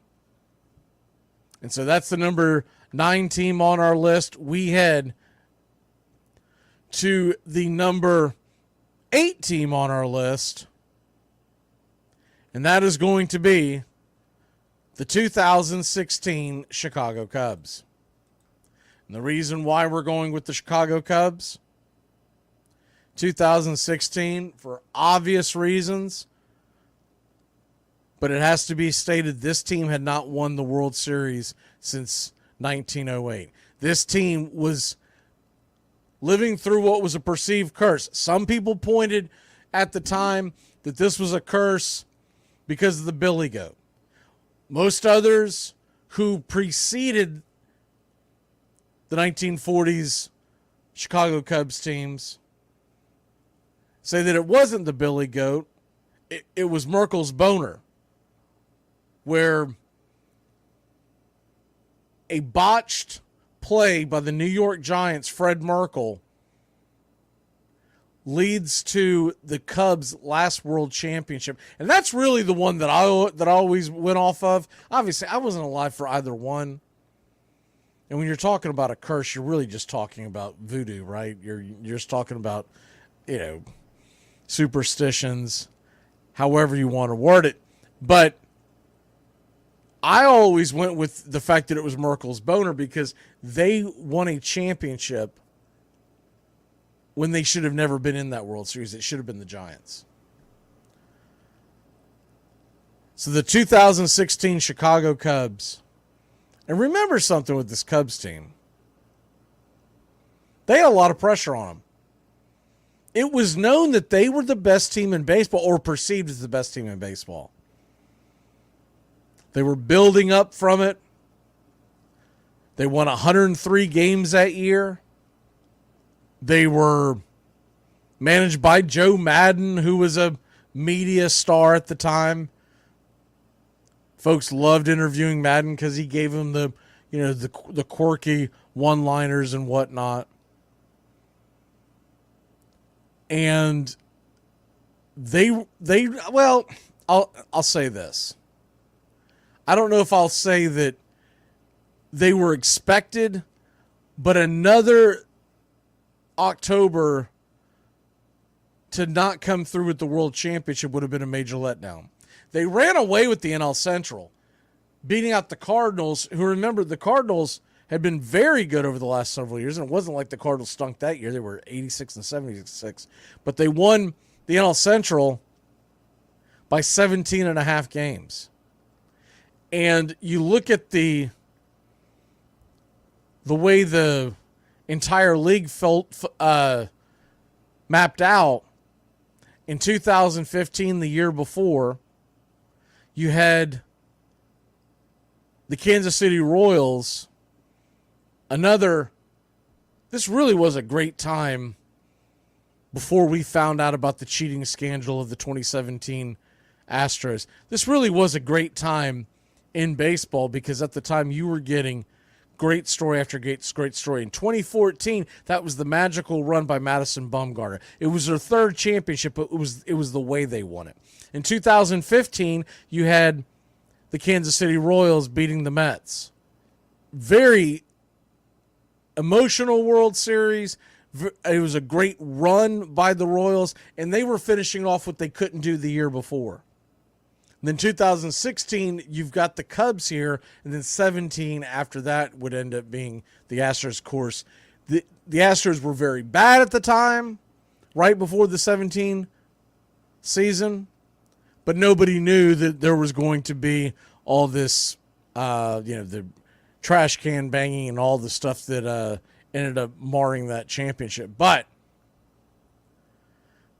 And so that's the number 9 team on our list. We head to the number 8 team on our list, and that is going to be the 2016 Chicago Cubs. And the reason why we're going with the Chicago Cubs, 2016, for obvious reasons, but it has to be stated this team had not won the World Series since 1908. This team was living through what was a perceived curse. Some people pointed at the time that this was a curse because of the Billy Goat. Most others who preceded the 1940s Chicago Cubs teams say that it wasn't the Billy Goat, it was Merkel's boner, where a botched play by the New York Giants, Fred Merkel, leads to the Cubs' last World Championship. And that's really the one that I always went off of. Obviously, I wasn't alive for either one. And when you're talking about a curse, you're really just talking about voodoo, right? You're just talking about, superstitions, however you want to word it. But I always went with the fact that it was Merkel's boner because they won a championship when they should have never been in that World Series. It should have been the Giants. So the 2016 Chicago Cubs. And remember something with this Cubs team. They had a lot of pressure on them. It was known that they were the best team in baseball, or perceived as the best team in baseball. They were building up from it. They won 103 games that year. They were managed by Joe Madden, who was a media star at the time. Folks loved interviewing Madden because he gave them the quirky one-liners and whatnot. And I'll say this. I don't know if I'll say that they were expected, but another October to not come through with the World Championship would have been a major letdown. They ran away with the NL Central, beating out the Cardinals, who, remember, the Cardinals had been very good over the last several years, and it wasn't like the Cardinals stunk that year. They were 86 and 76, but they won the NL Central by 17 and a half games. And you look at the way the entire league felt mapped out. In 2015, the year before, you had the Kansas City Royals. This really was a great time before we found out about the cheating scandal of the 2017 Astros. This really was a great time in baseball because at the time you were getting great story after great story. In 2014, that was the magical run by Madison Bumgarner. It was their third championship, but it was the way they won it. In 2015, you had the Kansas City Royals beating the Mets. Very emotional World Series. It was a great run by the Royals, and they were finishing off what they couldn't do the year before. And then 2016, you've got the Cubs here, and then 17 after that would end up being the Astros. Of course, the Astros were very bad at the time, right before the 17 season, but nobody knew that there was going to be all this, the trash can banging and all the stuff that ended up marring that championship. But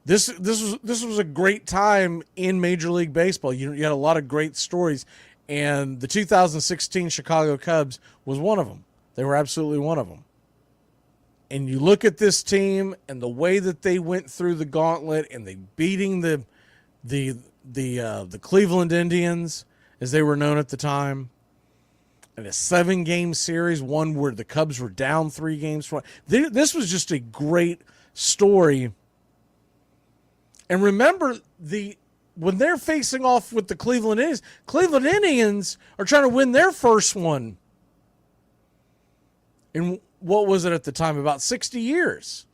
This was a great time in Major League Baseball. You had a lot of great stories, and the 2016 Chicago Cubs was one of them. They were absolutely one of them. And you look at this team and the way that they went through the gauntlet, and they beating the Cleveland Indians, as they were known at the time, in a 7-game series, one where the Cubs were down 3 games. This was just a great story. And remember, when they're facing off with the Cleveland Indians are trying to win their first one in, what was it at the time, about 60 years.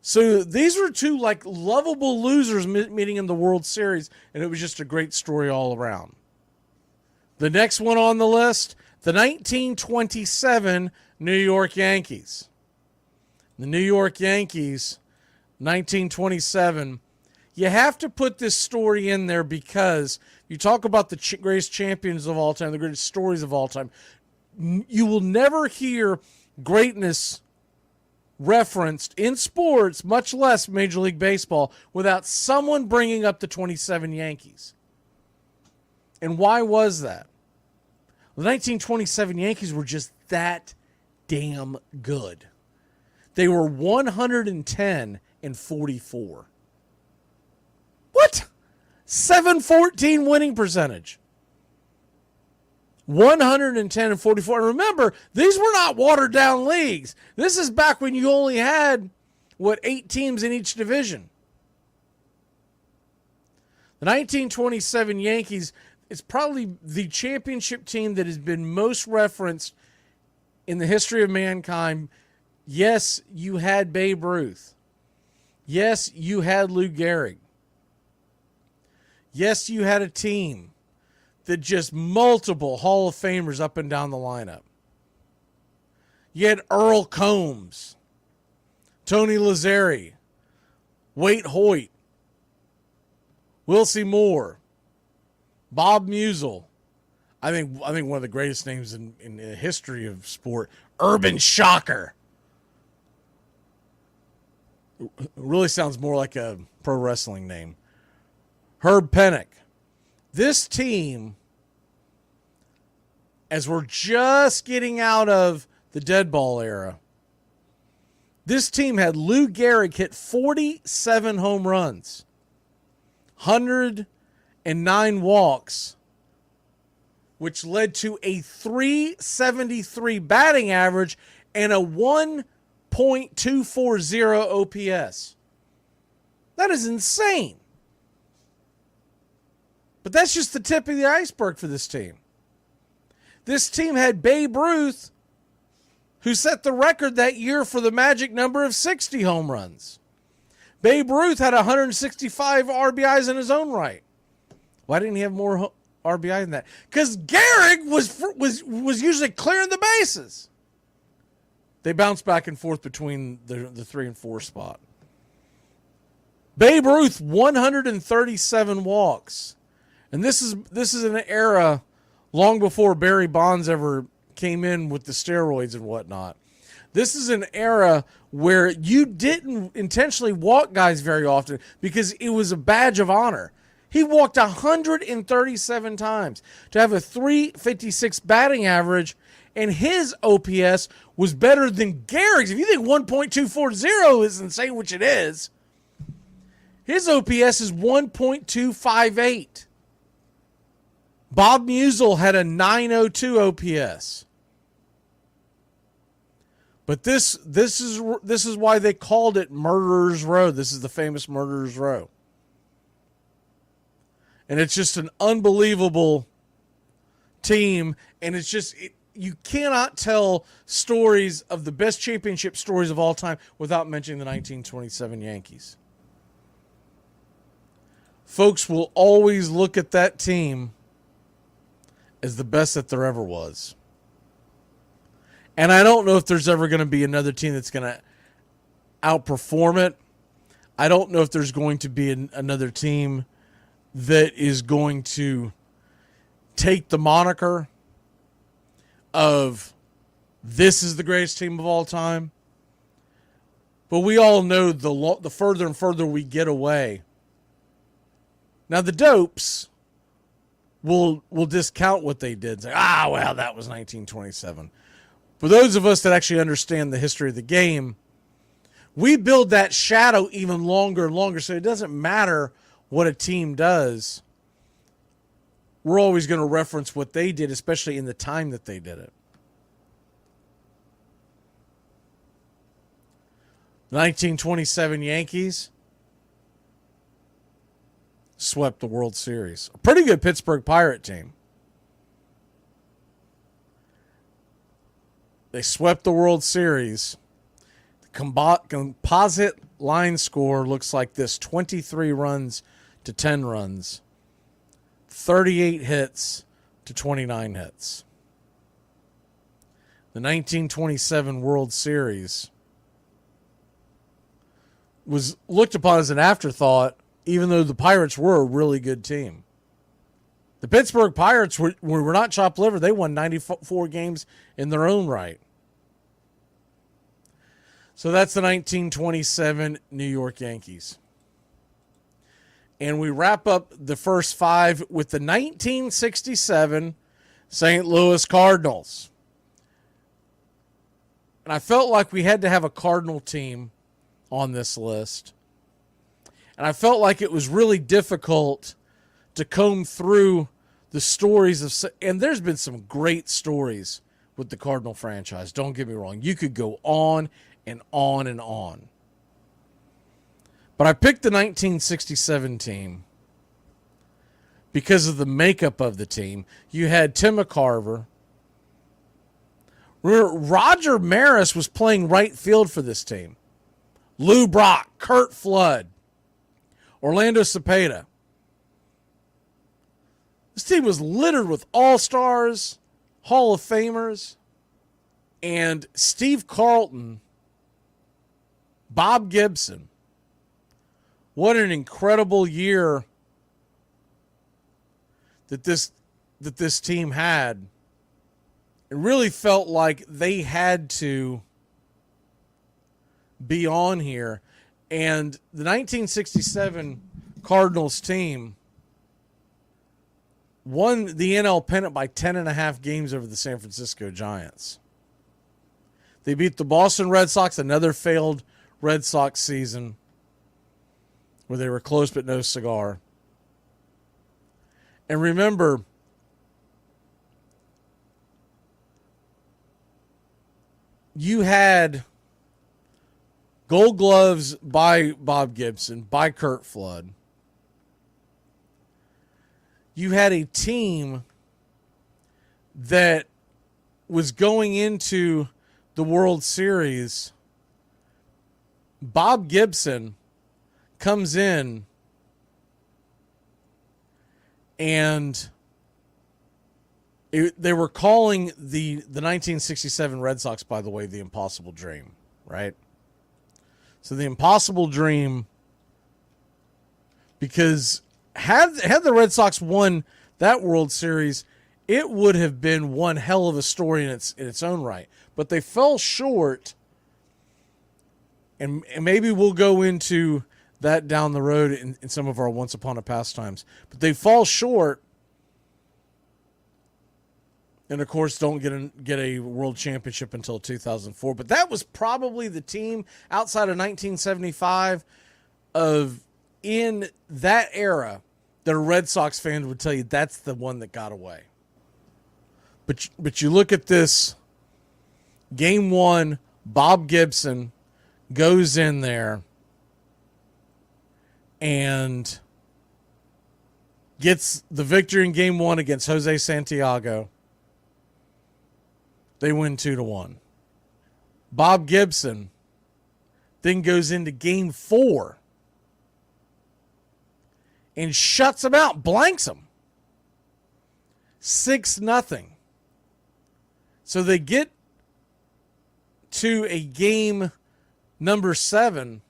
So these were two lovable losers meeting in the World Series, and it was just a great story all around. The next one on the list, the 1927 New York Yankees. The New York Yankees, 1927. You have to put this story in there because you talk about the greatest champions of all time, the greatest stories of all time. You will never hear greatness referenced in sports, much less Major League Baseball, without someone bringing up the 27 Yankees. And why was that? The 1927 Yankees were just that damn good. They were 110-44. What? 714 winning percentage. 110-44. And remember, these were not watered down leagues. This is back when you only had, 8 teams in each division. The 1927 Yankees is probably the championship team that has been most referenced in the history of mankind. Yes, you had Babe Ruth. Yes, you had Lou Gehrig. Yes, you had a team that just multiple Hall of Famers up and down the lineup. You had Earl Combs, Tony Lazzeri, Waite Hoyt, Wilcie Moore, Bob Musial. I think one of the greatest names in the history of sport, Urban Shocker. It really sounds more like a pro wrestling name. Herb Pennock. This team, as we're just getting out of the dead ball era, This team had Lou Gehrig hit 47 home runs, 109 walks, which led to a .373 batting average and a 1.240 OPS. That is insane. But that's just the tip of the iceberg for this team. This team had Babe Ruth, who set the record that year for the magic number of 60 home runs. Babe Ruth had 165 RBIs in his own right. Why didn't he have more RBI than that? Because Gehrig was usually clearing the bases. They bounced back and forth between the 3 and 4 spot. Babe Ruth, 137 walks. And this is an era long before Barry Bonds ever came in with the steroids and whatnot. This is an era where you didn't intentionally walk guys very often because it was a badge of honor. He walked 137 times to have a .356 batting average, and his OPS was better than Gehrig's. If you think 1.240 is insane, which it is, his OPS is 1.258. Bob Musial had a .902 OPS. But this is why they called it Murderer's Row. This is the famous Murderer's Row. And it's just an unbelievable team. And it's just, you cannot tell stories of the best championship stories of all time without mentioning the 1927 Yankees. Folks will always look at that team as the best that there ever was. And I don't know if there's ever going to be another team that's going to outperform it. I don't know if there's going to be another team that is going to take the moniker of this is the greatest team of all time. But we all know the further and further we get away. Now the dopes will discount what they did. Say, well, that was 1927. For those of us that actually understand the history of the game, we build that shadow even longer and longer. So it doesn't matter what a team does. We're always going to reference what they did, especially in the time that they did it. The 1927 Yankees swept the World Series. A pretty good Pittsburgh Pirate team. They swept the World Series. The composite line score looks like this: 23 runs to 10 runs, 38 hits to 29 hits. The 1927 World Series was looked upon as an afterthought, even though the Pirates were a really good team. The Pittsburgh Pirates were not chopped liver. They won 94 games in their own right. So that's the 1927 New York Yankees. And we wrap up the first 5 with the 1967 St. Louis Cardinals. And I felt like we had to have a Cardinal team on this list. And I felt like it was really difficult to comb through the stories of, and there's been some great stories with the Cardinal franchise. Don't get me wrong. You could go on and on and on. But I picked the 1967 team because of the makeup of the team. You had Tim McCarver. Roger Maris was playing right field for this team. Lou Brock, Curt Flood, Orlando Cepeda. This team was littered with all-stars, Hall of Famers, and Steve Carlton, Bob Gibson. What an incredible year that this team had. It really felt like they had to be on here. And the 1967 Cardinals team won the NL pennant by 10.5 games over the San Francisco Giants. They beat the Boston Red Sox, another failed Red Sox season where they were close but no cigar. And remember, you had Gold Gloves by Bob Gibson, by Curt Flood. You had a team that was going into the World Series. Bob Gibson comes in and they were calling the 1967 Red Sox, by the way, the Impossible Dream, right? So the Impossible Dream, because had the Red Sox won that World Series, it would have been one hell of a story in its own right. But they fell short, and maybe we'll go into that down the road in some of our Once Upon a Pastimes. But they fall short, and of course don't get a world championship until 2004. But that was probably the team outside of 1975 in that era that a Red Sox fan would tell you that's the one that got away. But you look at this, Game 1, Bob Gibson goes in there and gets the victory in Game 1 against Jose Santiago. They win 2-1. Bob Gibson then goes into Game 4 and shuts them out, blanks them. 6-0. So they get to a game number 7,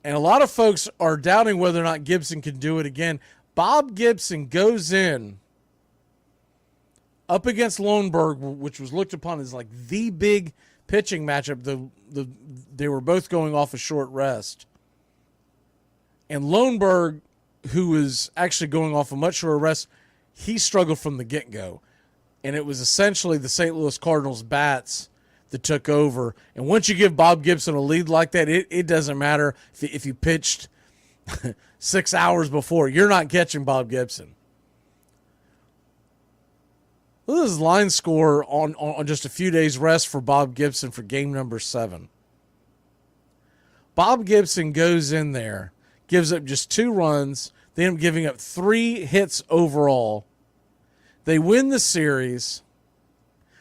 and a lot of folks are doubting whether or not Gibson can do it again. Bob Gibson goes in up against Loenberg, which was looked upon as like the big pitching matchup. They were both going off a short rest. And Loenberg, who was actually going off a much shorter rest, he struggled from the get-go. And it was essentially the St. Louis Cardinals bats that took over. And once you give Bob Gibson a lead like that, it doesn't matter if you pitched 6 hours before. You're not catching Bob Gibson. Look at his line score on just a few days rest for Bob Gibson for game number 7. Bob Gibson goes in there, gives up just 2 runs. They end up giving up 3 hits overall. They win the series.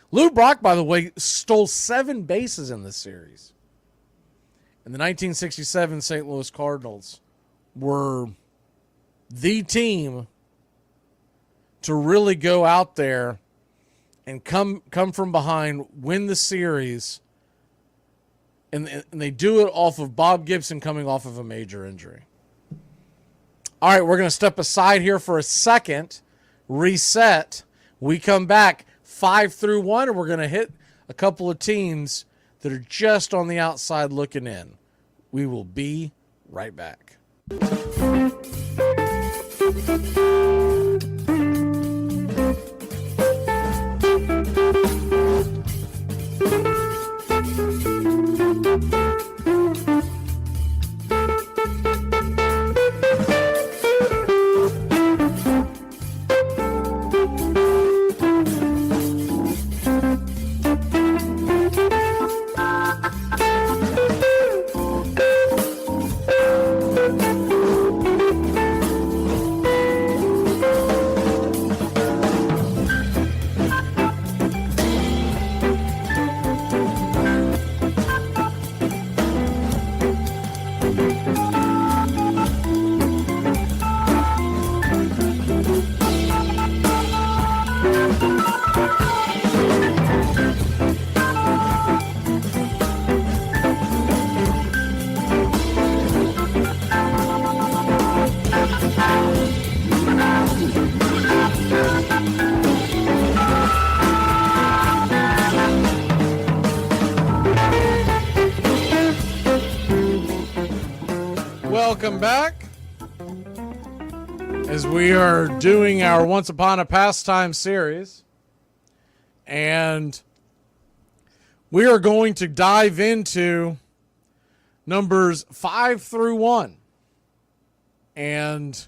Lou Brock, by the way, stole 7 bases in this series. And the 1967 St. Louis Cardinals were the team to really go out there and come from behind, win the series, and they do it off of Bob Gibson coming off of a major injury. All right, we're going to step aside here for a second, reset. We come back 5 through 1, and we're going to hit a couple of teams that are just on the outside looking in. We will be right back. Welcome back. As we are doing our Once Upon a Pastime series, and We are going to dive into numbers 5 through 1. And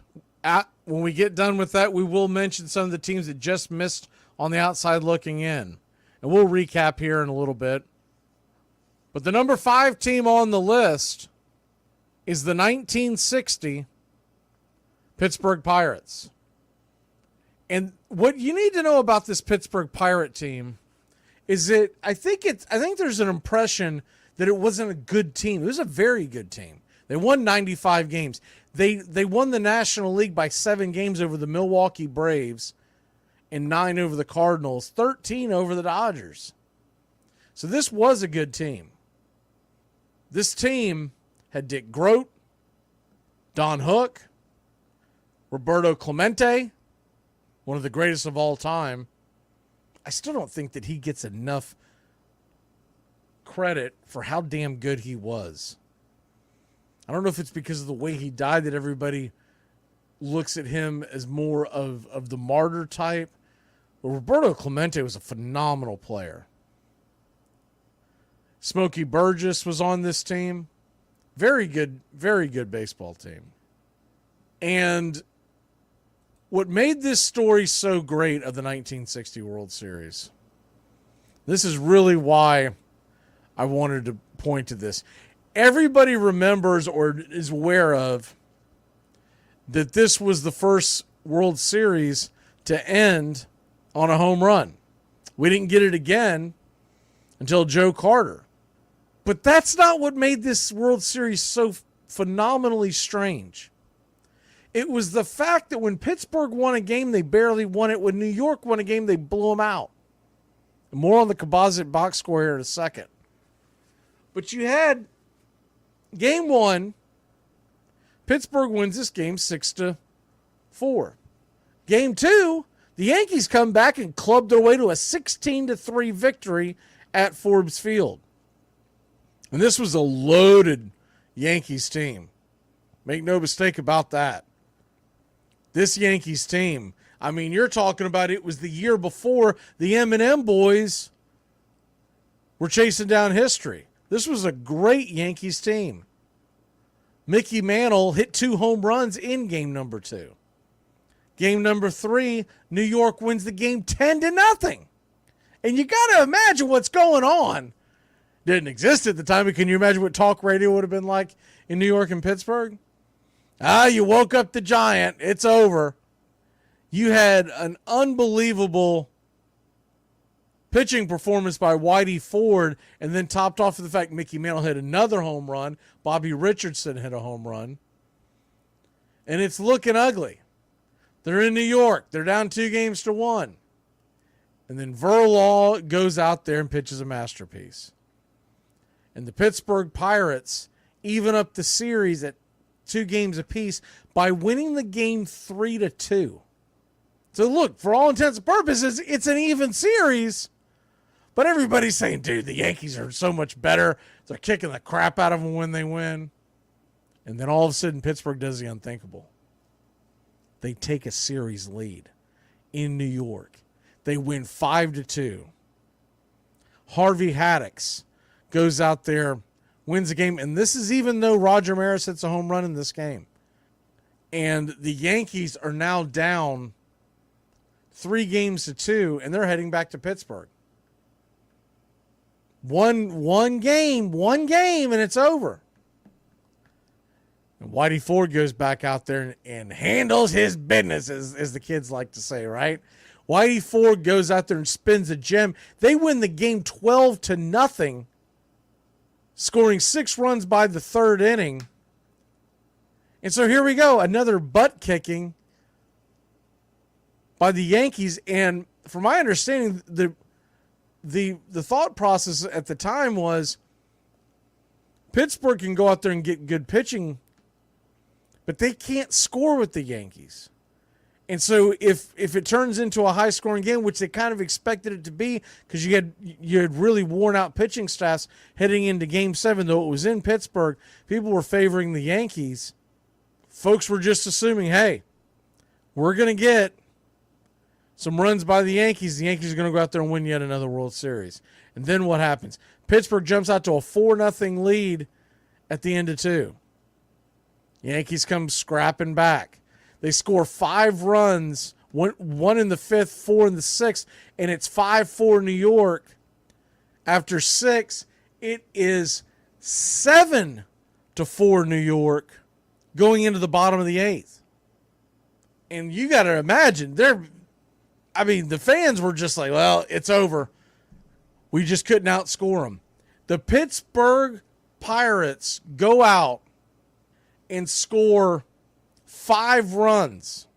when we get done with that, we will mention some of the teams that just missed on the outside looking in. And we'll recap here in a little bit. But the number 5 team on the list is the 1960 Pittsburgh Pirates. And what you need to know about this Pittsburgh Pirate team is that I think there's an impression that it wasn't a good team. It was a very good team. They won 95 games. They won the National League by 7 games over the Milwaukee Braves and 9 over the Cardinals, 13 over the Dodgers. So this was a good team. This team had Dick Groat, Don Hook, Roberto Clemente, one of the greatest of all time. I still don't think that he gets enough credit for how damn good he was. I don't know if it's because of the way he died that everybody looks at him as more of the martyr type. But Roberto Clemente was a phenomenal player. Smokey Burgess was on this team. Very good baseball team. And what made this story so great of the 1960 World Series, this is really why I wanted to point to this. Everybody remembers or is aware of that this was the first World Series to end on a home run. We didn't get it again until Joe Carter. But that's not what made this World Series so phenomenally strange. It was the fact that when Pittsburgh won a game, they barely won it. When New York won a game, they blew them out. More on the composite box score here in a second. But you had game 1, Pittsburgh wins this game 6-4. Game 2, the Yankees come back and club their way to a 16-3 victory at Forbes Field. And this was a loaded Yankees team. Make no mistake about that. This Yankees team, I mean, you're talking about it was the year before the M&M boys were chasing down history. This was a great Yankees team. Mickey Mantle hit 2 home runs in game number 2. Game number 3, New York wins the game 10-0. And you got to imagine what's going on. Didn't exist at the time, but can you imagine what talk radio would have been like in New York and Pittsburgh? You woke up the giant. It's over. You had an unbelievable pitching performance by Whitey Ford, and then topped off with the fact Mickey Mantle hit another home run. Bobby Richardson hit a home run. And it's looking ugly. They're in New York. They're down 2-1. And then Verlaw goes out there and pitches a masterpiece. And the Pittsburgh Pirates even up the series at 2 games apiece by winning the game 3-2. So look, for all intents and purposes, it's an even series. But everybody's saying, dude, the Yankees are so much better. They're kicking the crap out of them when they win. And then all of a sudden, Pittsburgh does the unthinkable. They take a series lead in New York. They win 5-2. Harvey Haddix goes out there, wins the game. And this is even though Roger Maris hits a home run in this game. And the Yankees are now down 3-2, and they're heading back to Pittsburgh. One game, and it's over. And Whitey Ford goes back out there and handles his business, as the kids like to say, right? Whitey Ford goes out there and spins a gem. They win the game 12-0, scoring 6 runs by the 3rd inning. And so here we go, another butt kicking by the Yankees. And from my understanding, the thought process at the time was Pittsburgh can go out there and get good pitching, but they can't score with the Yankees. And so if it turns into a high-scoring game, which they kind of expected it to be, because you had really worn-out pitching staffs heading into Game 7, though it was in Pittsburgh, people were favoring the Yankees. Folks were just assuming, hey, we're going to get some runs by the Yankees are going to go out there and win yet another World Series. And then what happens? Pittsburgh jumps out to a 4-0 lead at the end of 2. Yankees come scrapping back. They score 5 runs, one in the 5th, 4 in the 6th, and it's 5-4 New York. After 6, it is 7-4 New York going into the bottom of the 8th. And you got to imagine, the fans were just like, well, it's over. We just couldn't outscore them. The Pittsburgh Pirates go out and score 5 runs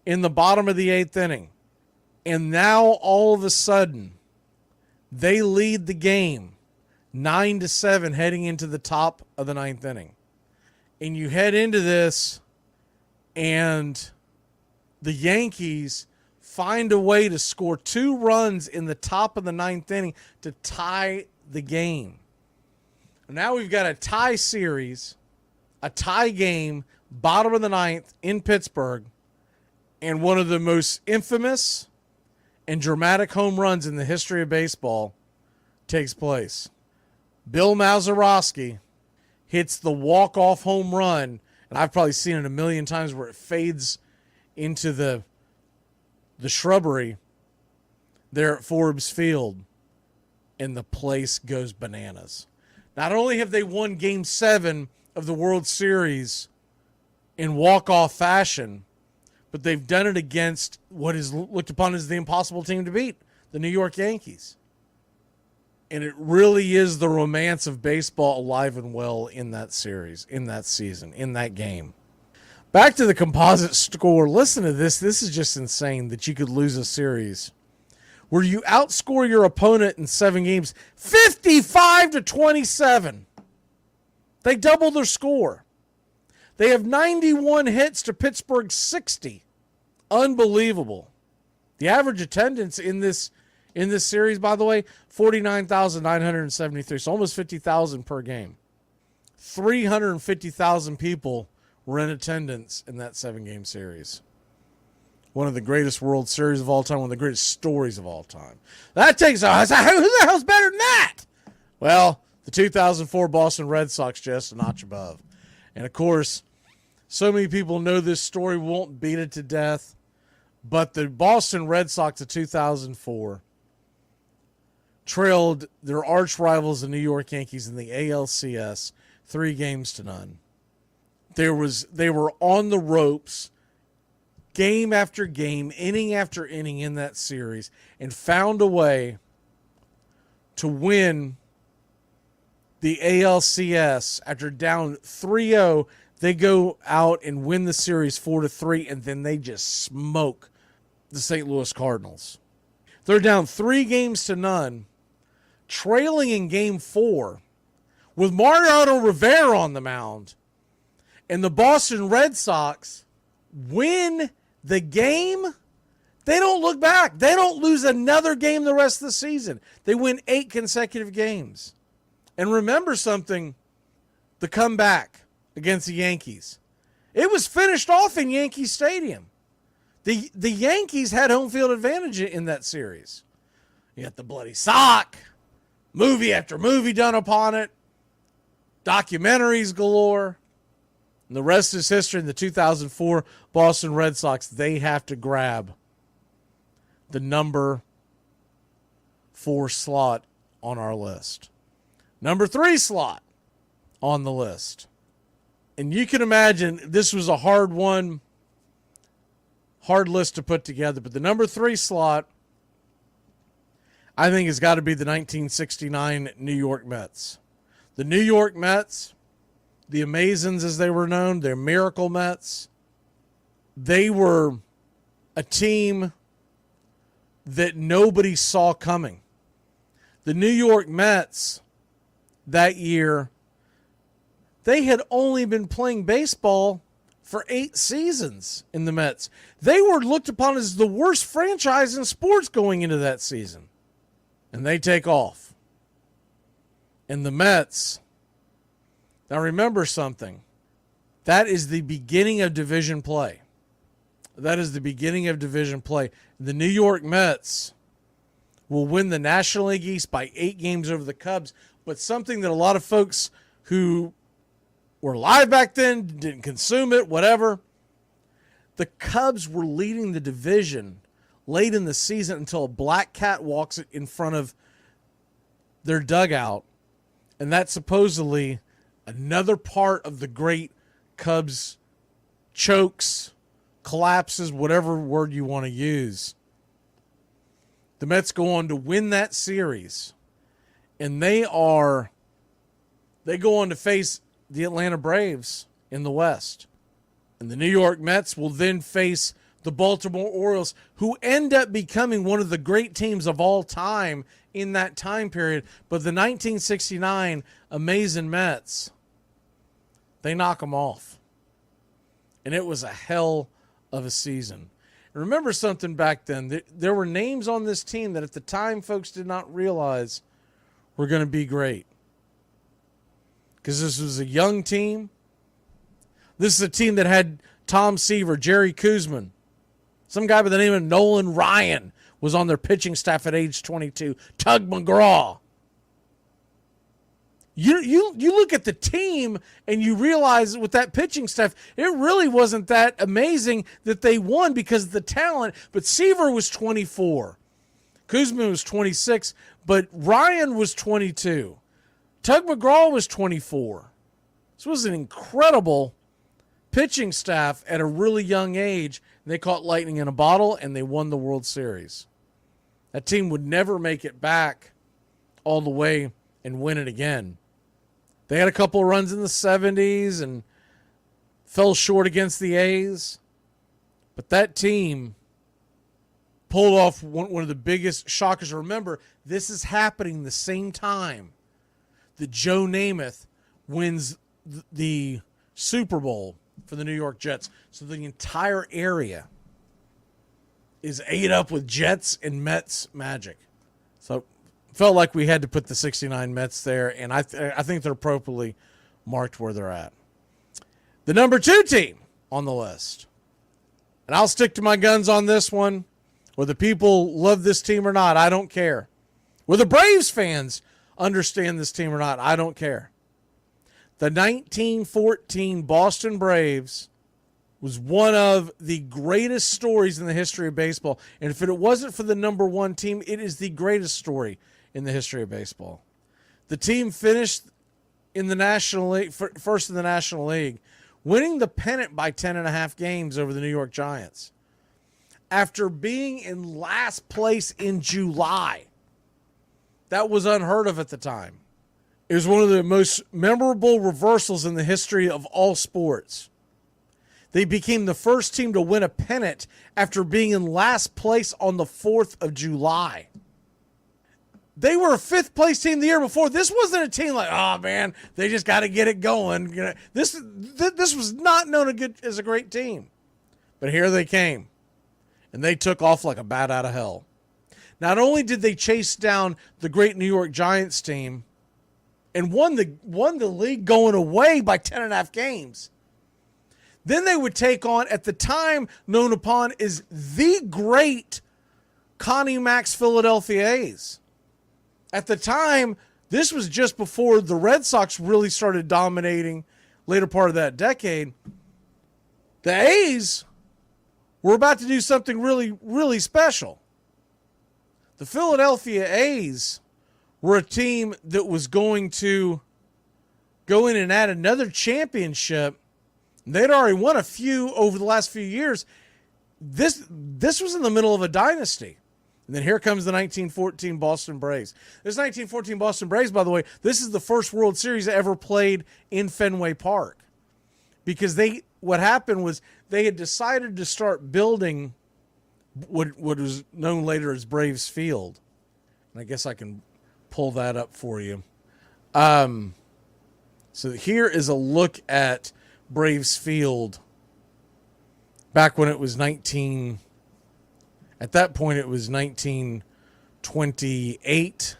in the bottom of the 8th inning. And now all of a sudden, they lead the game 9-7 heading into the top of the 9th inning. And you head into this, and the Yankees find a way to score 2 runs in the top of the 9th inning to tie the game. Now we've got a tie series, a tie game, bottom of the 9th in Pittsburgh, and one of the most infamous and dramatic home runs in the history of baseball takes place. Bill Mazeroski hits the walk-off home run, and I've probably seen it a million times where it fades into the shrubbery there at Forbes Field, and the place goes bananas. Not only have they won Game 7 of the World Series in walk-off fashion, but they've done it against what is looked upon as the impossible team to beat, the New York Yankees. And it really is the romance of baseball alive and well in that series, in that season, in that game. Back to the composite score. Listen to this. This is just insane that you could lose a series where you outscore your opponent in 7 games 55-27. They double their score. They have 91 hits to Pittsburgh's 60. Unbelievable. The average attendance in this series, by the way, 49,973. So almost 50,000 per game. 350,000 people were in attendance in that 7-game series. One of the greatest World Series of all time, one of the greatest stories of all time. That takes who the hell's better than that? Well, the 2004 Boston Red Sox, just a notch above. And of course, so many people know this story, won't beat it to death. But the Boston Red Sox of 2004 trailed their arch rivals, the New York Yankees, in the ALCS 3-0. They were on the ropes game after game, inning after inning in that series, and found a way to win the ALCS. After down 3-0, they go out and win the series 4-3, and then they just smoke the St. Louis Cardinals. They're down 3-0, trailing in Game 4 with Mariano Rivera on the mound, and the Boston Red Sox win the game. They don't look back. They don't lose another game the rest of the season. They win 8 consecutive games. And remember something, the comeback against the Yankees. It was finished off in Yankee Stadium. The Yankees had home field advantage in that series. You got the bloody sock, movie after movie done upon it, documentaries galore. And the rest is history. In the 2004 Boston Red Sox, they have to grab the number 4 slot on our list. Number 3 slot on the list. And you can imagine this was a hard list to put together. But the number 3 slot, I think, has got to be the 1969 New York Mets. The New York Mets, the Amazons as they were known, their Miracle Mets, they were a team that nobody saw coming. The New York Mets that year, they had only been playing baseball for 8 seasons in the Mets. They were looked upon as the worst franchise in sports going into that season. And they take off. And the Mets, now remember something, that is the beginning of division play. That is the beginning of division play. The New York Mets will win the National League East by 8 games over the Cubs, but something that a lot of folks who were alive back then, didn't consume it, whatever, the Cubs were leading the division late in the season until a black cat walks in front of their dugout, and that's supposedly another part of the great Cubs chokes, collapses, whatever word you want to use. The Mets go on to win that series, and they go on to face the Atlanta Braves in the West. And the New York Mets will then face the Baltimore Orioles, who end up becoming one of the great teams of all time in that time period. But the 1969 amazing Mets, they knock them off. And it was a hell of a season. And remember something back then. There were names on this team that at the time folks did not realize were going to be great. Because this was a young team. This is a team that had Tom Seaver, Jerry Koosman. Some guy by the name of Nolan Ryan was on their pitching staff at age 22. Tug McGraw. You look at the team and you realize with that pitching staff, it really wasn't that amazing that they won because of the talent. But Seaver was 24. Koosman was 26. But Ryan was 22. Tug McGraw was 24. This was an incredible pitching staff at a really young age. They caught lightning in a bottle, and they won the World Series. That team would never make it back all the way and win it again. They had a couple of runs in the 70s and fell short against the A's. But that team pulled off one of the biggest shockers. Remember, this is happening the same time that Joe Namath wins the Super Bowl for the New York Jets. So the entire area is ate up with Jets and Mets magic. So felt like we had to put the 69 Mets there, and I think they're appropriately marked where they're at. The number 2 team on the list, and I'll stick to my guns on this one. Whether people love this team or not, I don't care. Whether Braves fans understand this team or not, I don't care. The 1914 Boston Braves was one of the greatest stories in the history of baseball. And if it wasn't for the number 1 team, it is the greatest story in the history of baseball. The team finished in the National League, first in the National League, winning the pennant by 10.5 games over the New York Giants. After being in last place in July. That was unheard of at the time. It was one of the most memorable reversals in the history of all sports. They became the first team to win a pennant after being in last place on the 4th of July. They were a 5th place team the year before. This wasn't a team like, oh man, they just got to get it going. This was not known as a great team. But here they came. And they took off like a bat out of hell. Not only did they chase down the great New York Giants team and won the league going away by 10.5 games, then they would take on, at the time known upon as the great Connie Mack's Philadelphia A's. At the time, this was just before the Red Sox really started dominating later part of that decade. The A's were about to do something really, really special. The Philadelphia A's were a team that was going to go in and add another championship. They'd already won a few over the last few years. This was in the middle of a dynasty. And then here comes the 1914 Boston Braves. This 1914 Boston Braves, by the way, this is the first World Series ever played in Fenway Park. Because what happened was they had decided to start building what was known later as Braves Field. And I guess I can pull that up for you. So here is a look at Braves Field back when it was at that point it was 1928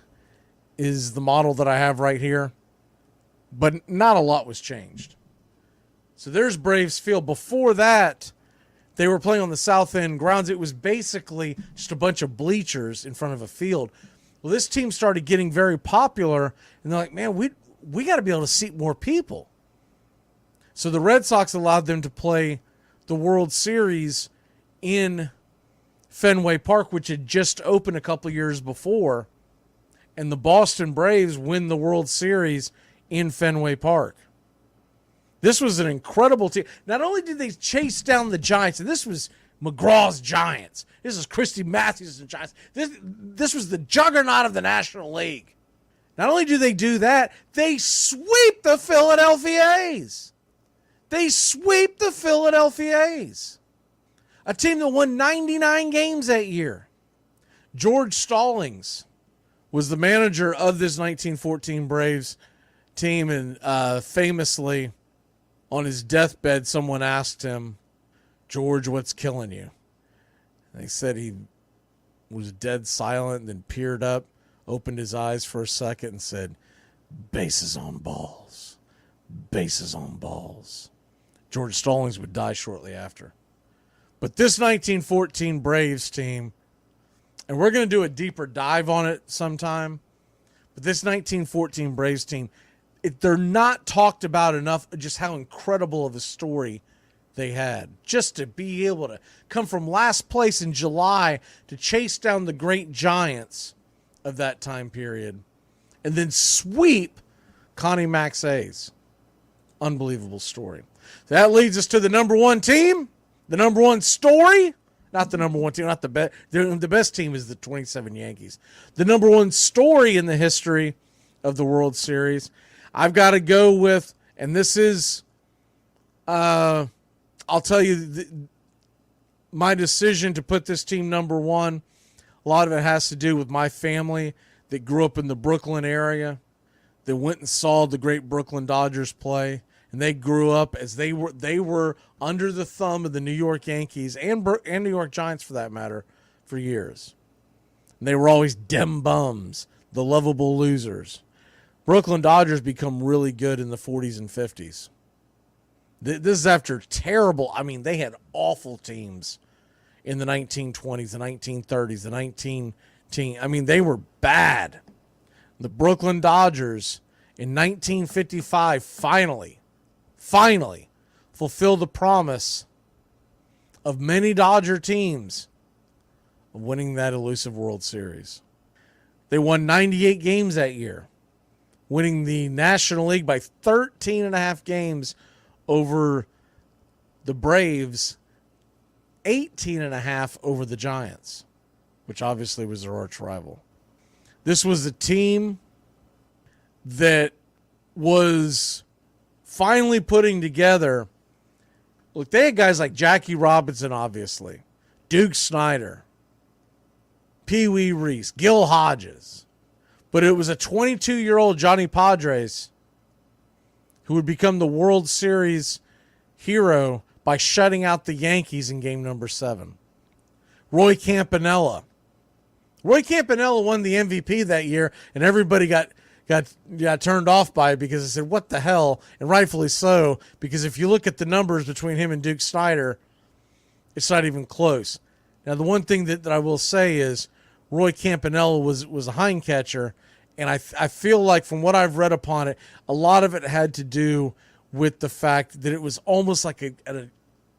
is the model that I have right here. But not a lot was changed. So there's Braves Field. Before that, They were playing on the south end grounds. It was basically just a bunch of bleachers in front of a field. Well, this team started getting very popular, and they're like, man, we got to be able to seat more people. So the Red Sox allowed them to play the World Series in Fenway Park, which had just opened a couple years before, and the Boston Braves win the World Series in Fenway Park. This was an incredible team. Not only did they chase down the Giants, and this was McGraw's Giants. This is Christy Matthews' Giants. This was the juggernaut of the National League. Not only do they do that, they sweep the Philadelphia A's. They sweep the Philadelphia A's. A team that won 99 games that year. George Stallings was the manager of this 1914 Braves team, and famously, on his deathbed, someone asked him, George, what's killing you? And he said he was dead silent, and then peered up, opened his eyes for a second, and said, bases on balls. Bases on balls. George Stallings would die shortly after. But this 1914 Braves team, and we're going to do a deeper dive on it sometime, but this 1914 Braves team, they're not talked about enough, just how incredible of a story they had. Just to be able to come from last place in July to chase down the great Giants of that time period and then sweep Connie Mac's A's. Unbelievable story. That leads us to the number one team, the number one story. Not the number one team, not the best. The best team is the 27 Yankees. The number one story in the history of the World Series. I've got to go with, and this is, I'll tell you, my decision to put this team number one, a lot of it has to do with my family that grew up in the Brooklyn area, that went and saw the great Brooklyn Dodgers play, and they grew up as they were under the thumb of the New York Yankees and New York Giants, for that matter, for years. And they were always dem bums, the lovable losers. Brooklyn Dodgers become really good in the 40s and 50s. This is after terrible, they had awful teams in the 1920s, the 1930s, the they were bad. The Brooklyn Dodgers in 1955 finally fulfilled the promise of many Dodger teams of winning that elusive World Series. They won 98 games that year, winning the National League by 13.5 games over the Braves, 18.5 over the Giants, which obviously was their arch rival. This was a team that was finally putting together, look, they had guys like Jackie Robinson, obviously, Duke Snider, Pee Wee Reese, Gil Hodges, but it was a 22-year-old Johnny Padres who would become the World Series hero by shutting out the Yankees in game number 7. Roy Campanella. Roy Campanella won the MVP that year, and everybody got turned off by it because they said, what the hell? And rightfully so, because if you look at the numbers between him and Duke Snider, it's not even close. Now, the one thing that I will say is Roy Campanella was a hind catcher, and I feel like from what I've read upon it, a lot of it had to do with the fact that it was almost like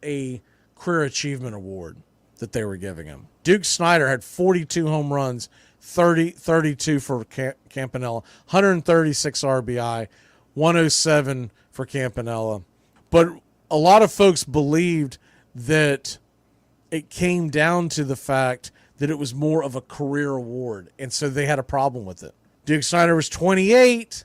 a career achievement award that they were giving him. Duke Snider had 42 home runs, 32 for Campanella, 136 RBI, 107 for Campanella. But a lot of folks believed that it came down to the fact that it was more of a career award, and so they had a problem with it. Duke Snider was 28,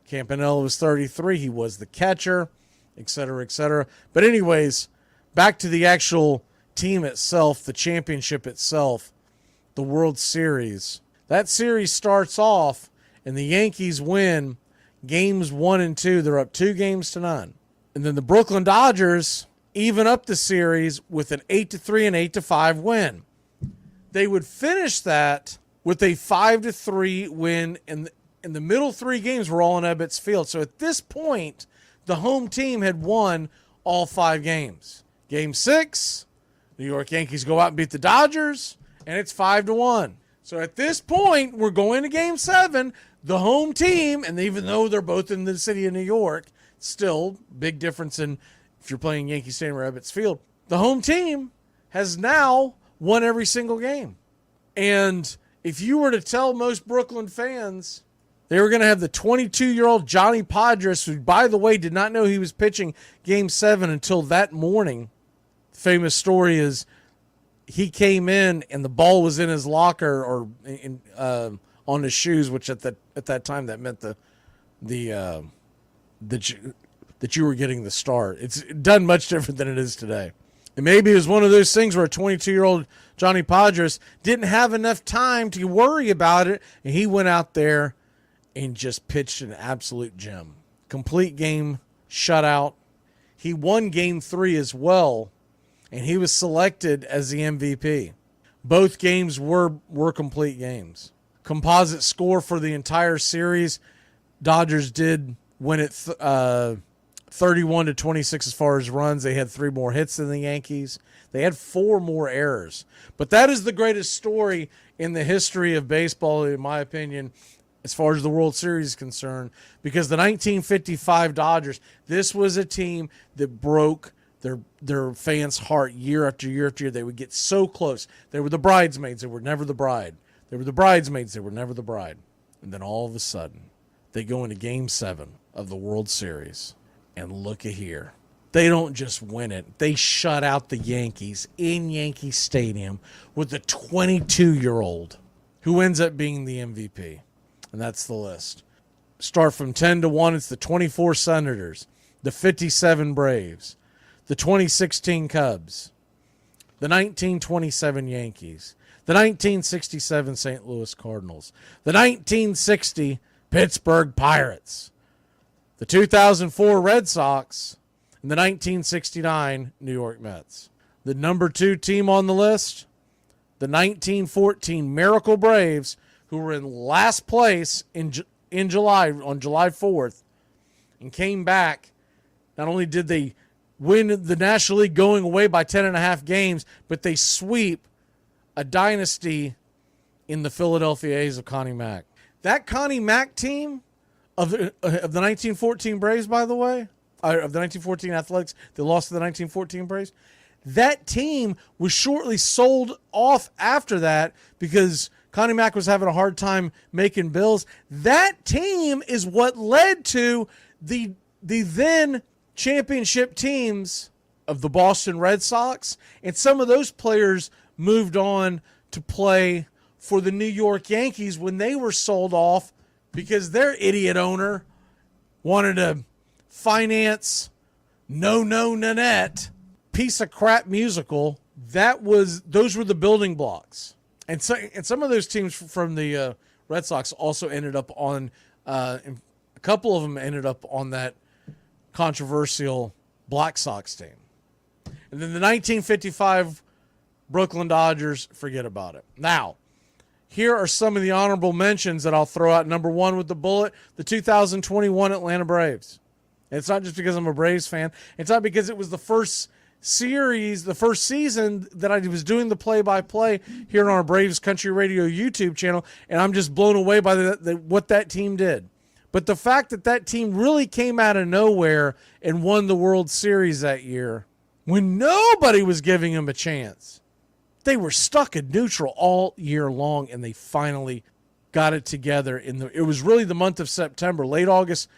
Campanella was 33, he was the catcher, etc., etc. But anyways, back to the actual team itself, the championship itself, the World Series. That series starts off, and the Yankees win games 1 and 2. They're up 2-0. And then the Brooklyn Dodgers even up the series with an 8-3 and 8-5 win. They would finish that with a 5-3 win, and the middle 3 games were all in Ebbets Field. So at this point, the home team had won all 5 games. Game 6, New York Yankees go out and beat the Dodgers, and it's 5-1. So at this point, we're going to Game 7. The home team, and even though they're both in the city of New York, still big difference in if you're playing Yankee Stadium or Ebbets Field. The home team has now won every single game. And if you were to tell most Brooklyn fans they were going to have the 22-year-old Johnny Padres, who, by the way, did not know he was pitching Game 7 until that morning. The famous story is he came in and the ball was in his locker or on his shoes, which at that time that meant that you were getting the start. It's done much different than it is today. And maybe it was one of those things where a 22-year-old Johnny Padres didn't have enough time to worry about it, and he went out there and just pitched an absolute gem. Complete game shutout. He won Game 3 as well, and he was selected as the MVP. Both games were complete games. Composite score for the entire series, Dodgers did win it 31-26 as far as runs. They had 3 more hits than the Yankees. They had 4 more errors. But that is the greatest story in the history of baseball, in my opinion, as far as the World Series is concerned, because the 1955 Dodgers, this was a team that broke their fans' heart year after year after year. They would get so close. They were the bridesmaids. They were never the bride. They were the bridesmaids. They were never the bride. And then all of a sudden, they go into Game 7 of the World Series. And look at here. They don't just win it. They shut out the Yankees in Yankee Stadium with a 22-year-old who ends up being the MVP. And that's the list. Start from 10-1. It's the 24 Senators, the 57 Braves, the 2016 Cubs, the 1927 Yankees, the 1967 St. Louis Cardinals, the 1960 Pittsburgh Pirates, the 2004 Red Sox, and the 1969 New York Mets. The number 2 team on the list, the 1914 Miracle Braves, who were in last place in July, on July 4th, and came back. Not only did they win the National League going away by 10.5 games, but they sweep a dynasty in the Philadelphia A's of Connie Mack. That Connie Mack team of the 1914 Braves, by the way, of the 1914 Athletics, they lost to the 1914 Braves. That team was shortly sold off after that because Connie Mack was having a hard time making bills. That team is what led to the then championship teams of the Boston Red Sox, and some of those players moved on to play for the New York Yankees when they were sold off because their idiot owner wanted to finance No Nanette piece of crap musical. Those were the building blocks. And some of those teams from the Red Sox also ended up on, a couple of them ended up on that controversial Black Sox team. And then the 1955 Brooklyn Dodgers, forget about it. Now, here are some of the honorable mentions that I'll throw out. Number 1 with the bullet, the 2021 Atlanta Braves. And it's not just because I'm a Braves fan. It's not because it was the first series, the first season that I was doing the play-by-play here on our Braves Country Radio YouTube channel, and I'm just blown away by what that team did. But the fact that team really came out of nowhere and won the World Series that year when nobody was giving them a chance. They were stuck in neutral all year long, and they finally got it together. It was really the month of September, late August,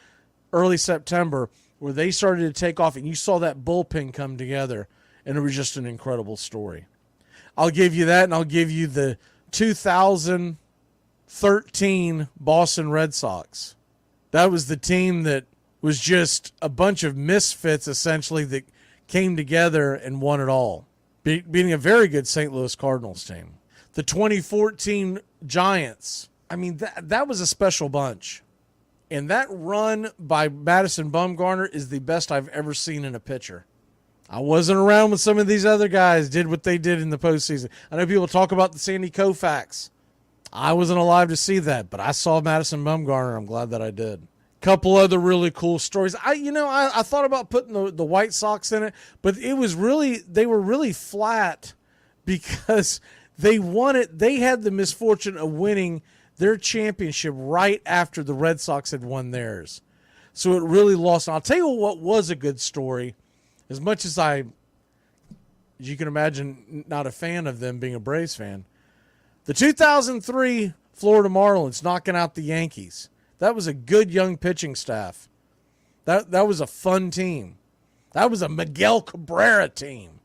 early September, where they started to take off, and you saw that bullpen come together, and it was just an incredible story. I'll give you that, and I'll give you the 2013 Boston Red Sox. That was the team that was just a bunch of misfits, essentially, that came together and won it all, beating a very good St. Louis Cardinals team. The 2014 Giants, I mean, that was a special bunch. And that run by Madison Bumgarner is the best I've ever seen in a pitcher. I wasn't around when some of these other guys did what they did in the postseason. I know people talk about the Sandy Koufax. I wasn't alive to see that, but I saw Madison Bumgarner. I'm glad that I did. Couple other really cool stories. I thought about putting the White Sox in it, but they were really flat because they won it. They had the misfortune of winning their championship right after the Red Sox had won theirs. So it really lost. And I'll tell you what was a good story, as much as you can imagine, not a fan of them being a Braves fan. The 2003 Florida Marlins knocking out the Yankees. That was a good young pitching staff. That was a fun team. That was a Miguel Cabrera team.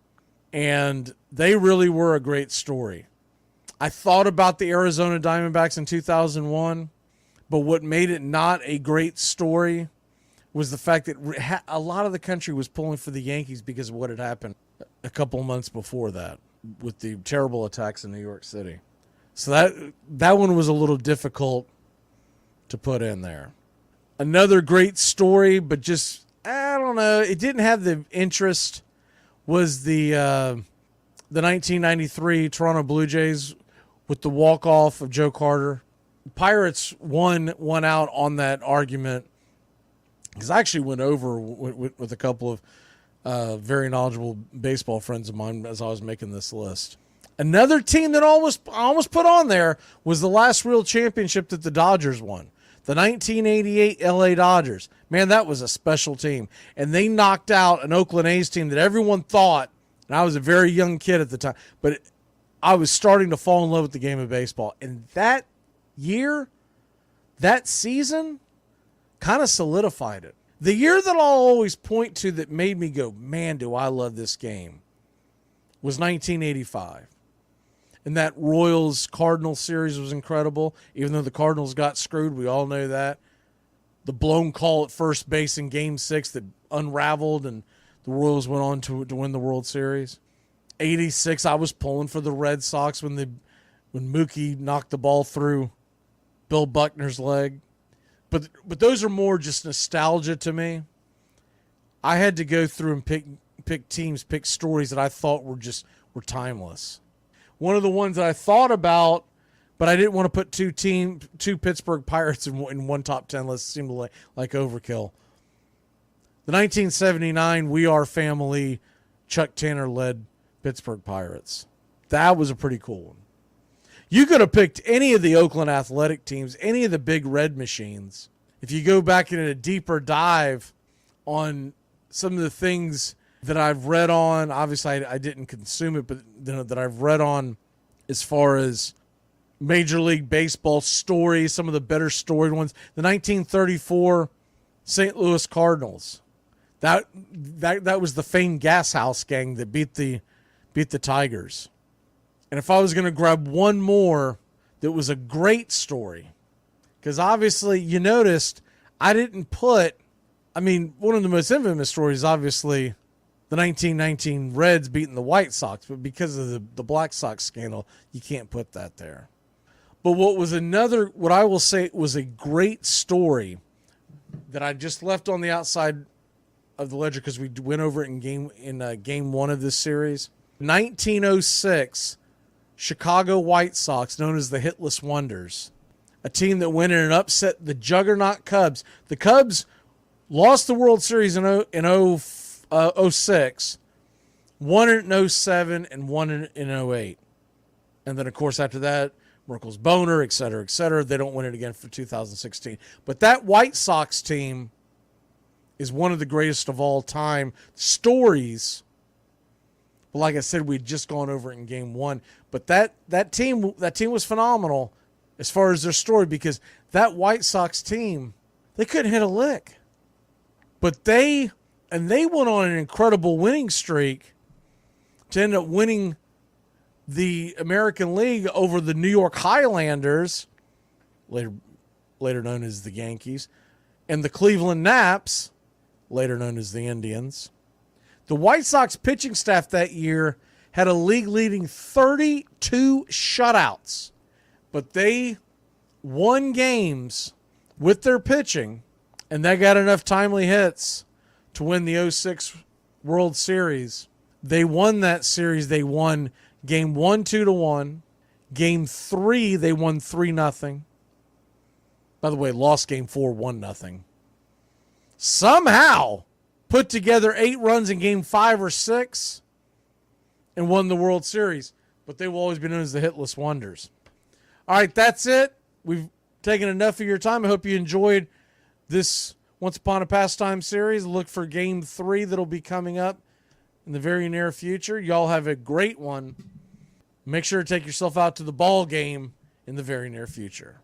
And they really were a great story. I thought about the Arizona Diamondbacks in 2001, but what made it not a great story was the fact that a lot of the country was pulling for the Yankees because of what had happened a couple of months before that with the terrible attacks in New York City. So that one was a little difficult to put in there. Another great story, but just, I don't know, it didn't have the interest, was the 1993 Toronto Blue Jays with the walk-off of Joe Carter. Pirates won out on that argument, because I actually went over with a couple of very knowledgeable baseball friends of mine as I was making this list. Another team that I almost put on there was the last real championship that the Dodgers won. The 1988 LA Dodgers. Man, that was a special team. And they knocked out an Oakland A's team that everyone thought, and I was a very young kid at the time, but I was starting to fall in love with the game of baseball. And that year, that season, kind of solidified it. The year that I'll always point to that made me go, man, do I love this game, was 1985. And that Royals-Cardinals series was incredible. Even though the Cardinals got screwed, we all know that. The blown call at first base in Game 6 that unraveled, and the Royals went on to win the World Series. 86, I was pulling for the Red Sox when Mookie knocked the ball through Bill Buckner's leg. But those are more just nostalgia to me. I had to go through and pick teams, pick stories that I thought were timeless. One of the ones that I thought about, but I didn't want to put two Pittsburgh Pirates in one top 10 list. It seemed like overkill. The 1979 We Are Family, Chuck Tanner-led Pittsburgh Pirates. That was a pretty cool one. You could have picked any of the Oakland Athletic teams, any of the big red machines. If you go back in a deeper dive on some of the things that I've read on, obviously I didn't consume it, but that I've read on as far as Major League Baseball stories, some of the better storied ones. The 1934 St. Louis Cardinals. That was the famed Gas House gang that beat the Tigers. And if I was going to grab one more that was a great story, because obviously you noticed I didn't put, one of the most infamous stories, obviously, the 1919 Reds beating the White Sox, but because of the Black Sox scandal, you can't put that there. But what I will say was a great story that I just left on the outside of the ledger because we went over it in game one of this series. 1906, Chicago White Sox, known as the Hitless Wonders, a team that went in and upset the juggernaut Cubs. The Cubs lost the World Series in 06, won it in 07, and won it in 08. And then, of course, after that, Merkel's boner, et cetera, they don't win it again for 2016. But that White Sox team is one of the greatest of all time stories. But like I said, we'd just gone over it in game one. But that team was phenomenal as far as their story, because that White Sox team, they couldn't hit a lick. But they went on an incredible winning streak to end up winning the American League over the New York Highlanders, later known as the Yankees, and the Cleveland Naps, later known as the Indians. The White Sox pitching staff that year had a league-leading 32 shutouts, but they won games with their pitching, and they got enough timely hits to win the 06 World Series. They won that series. They won Game 1 2-1. Game 3 they won 3-0. By the way, lost Game 4 1-0. somehow put together 8 runs in game 5 or 6 and won the World Series. But they will always be known as the hitless wonders. All right, that's it. We've taken enough of your time. I hope you enjoyed this Once Upon a Pastime series. Look for game 3 that'll be coming up in the very near future. Y'all have a great one. Make sure to take yourself out to the ball game in the very near future.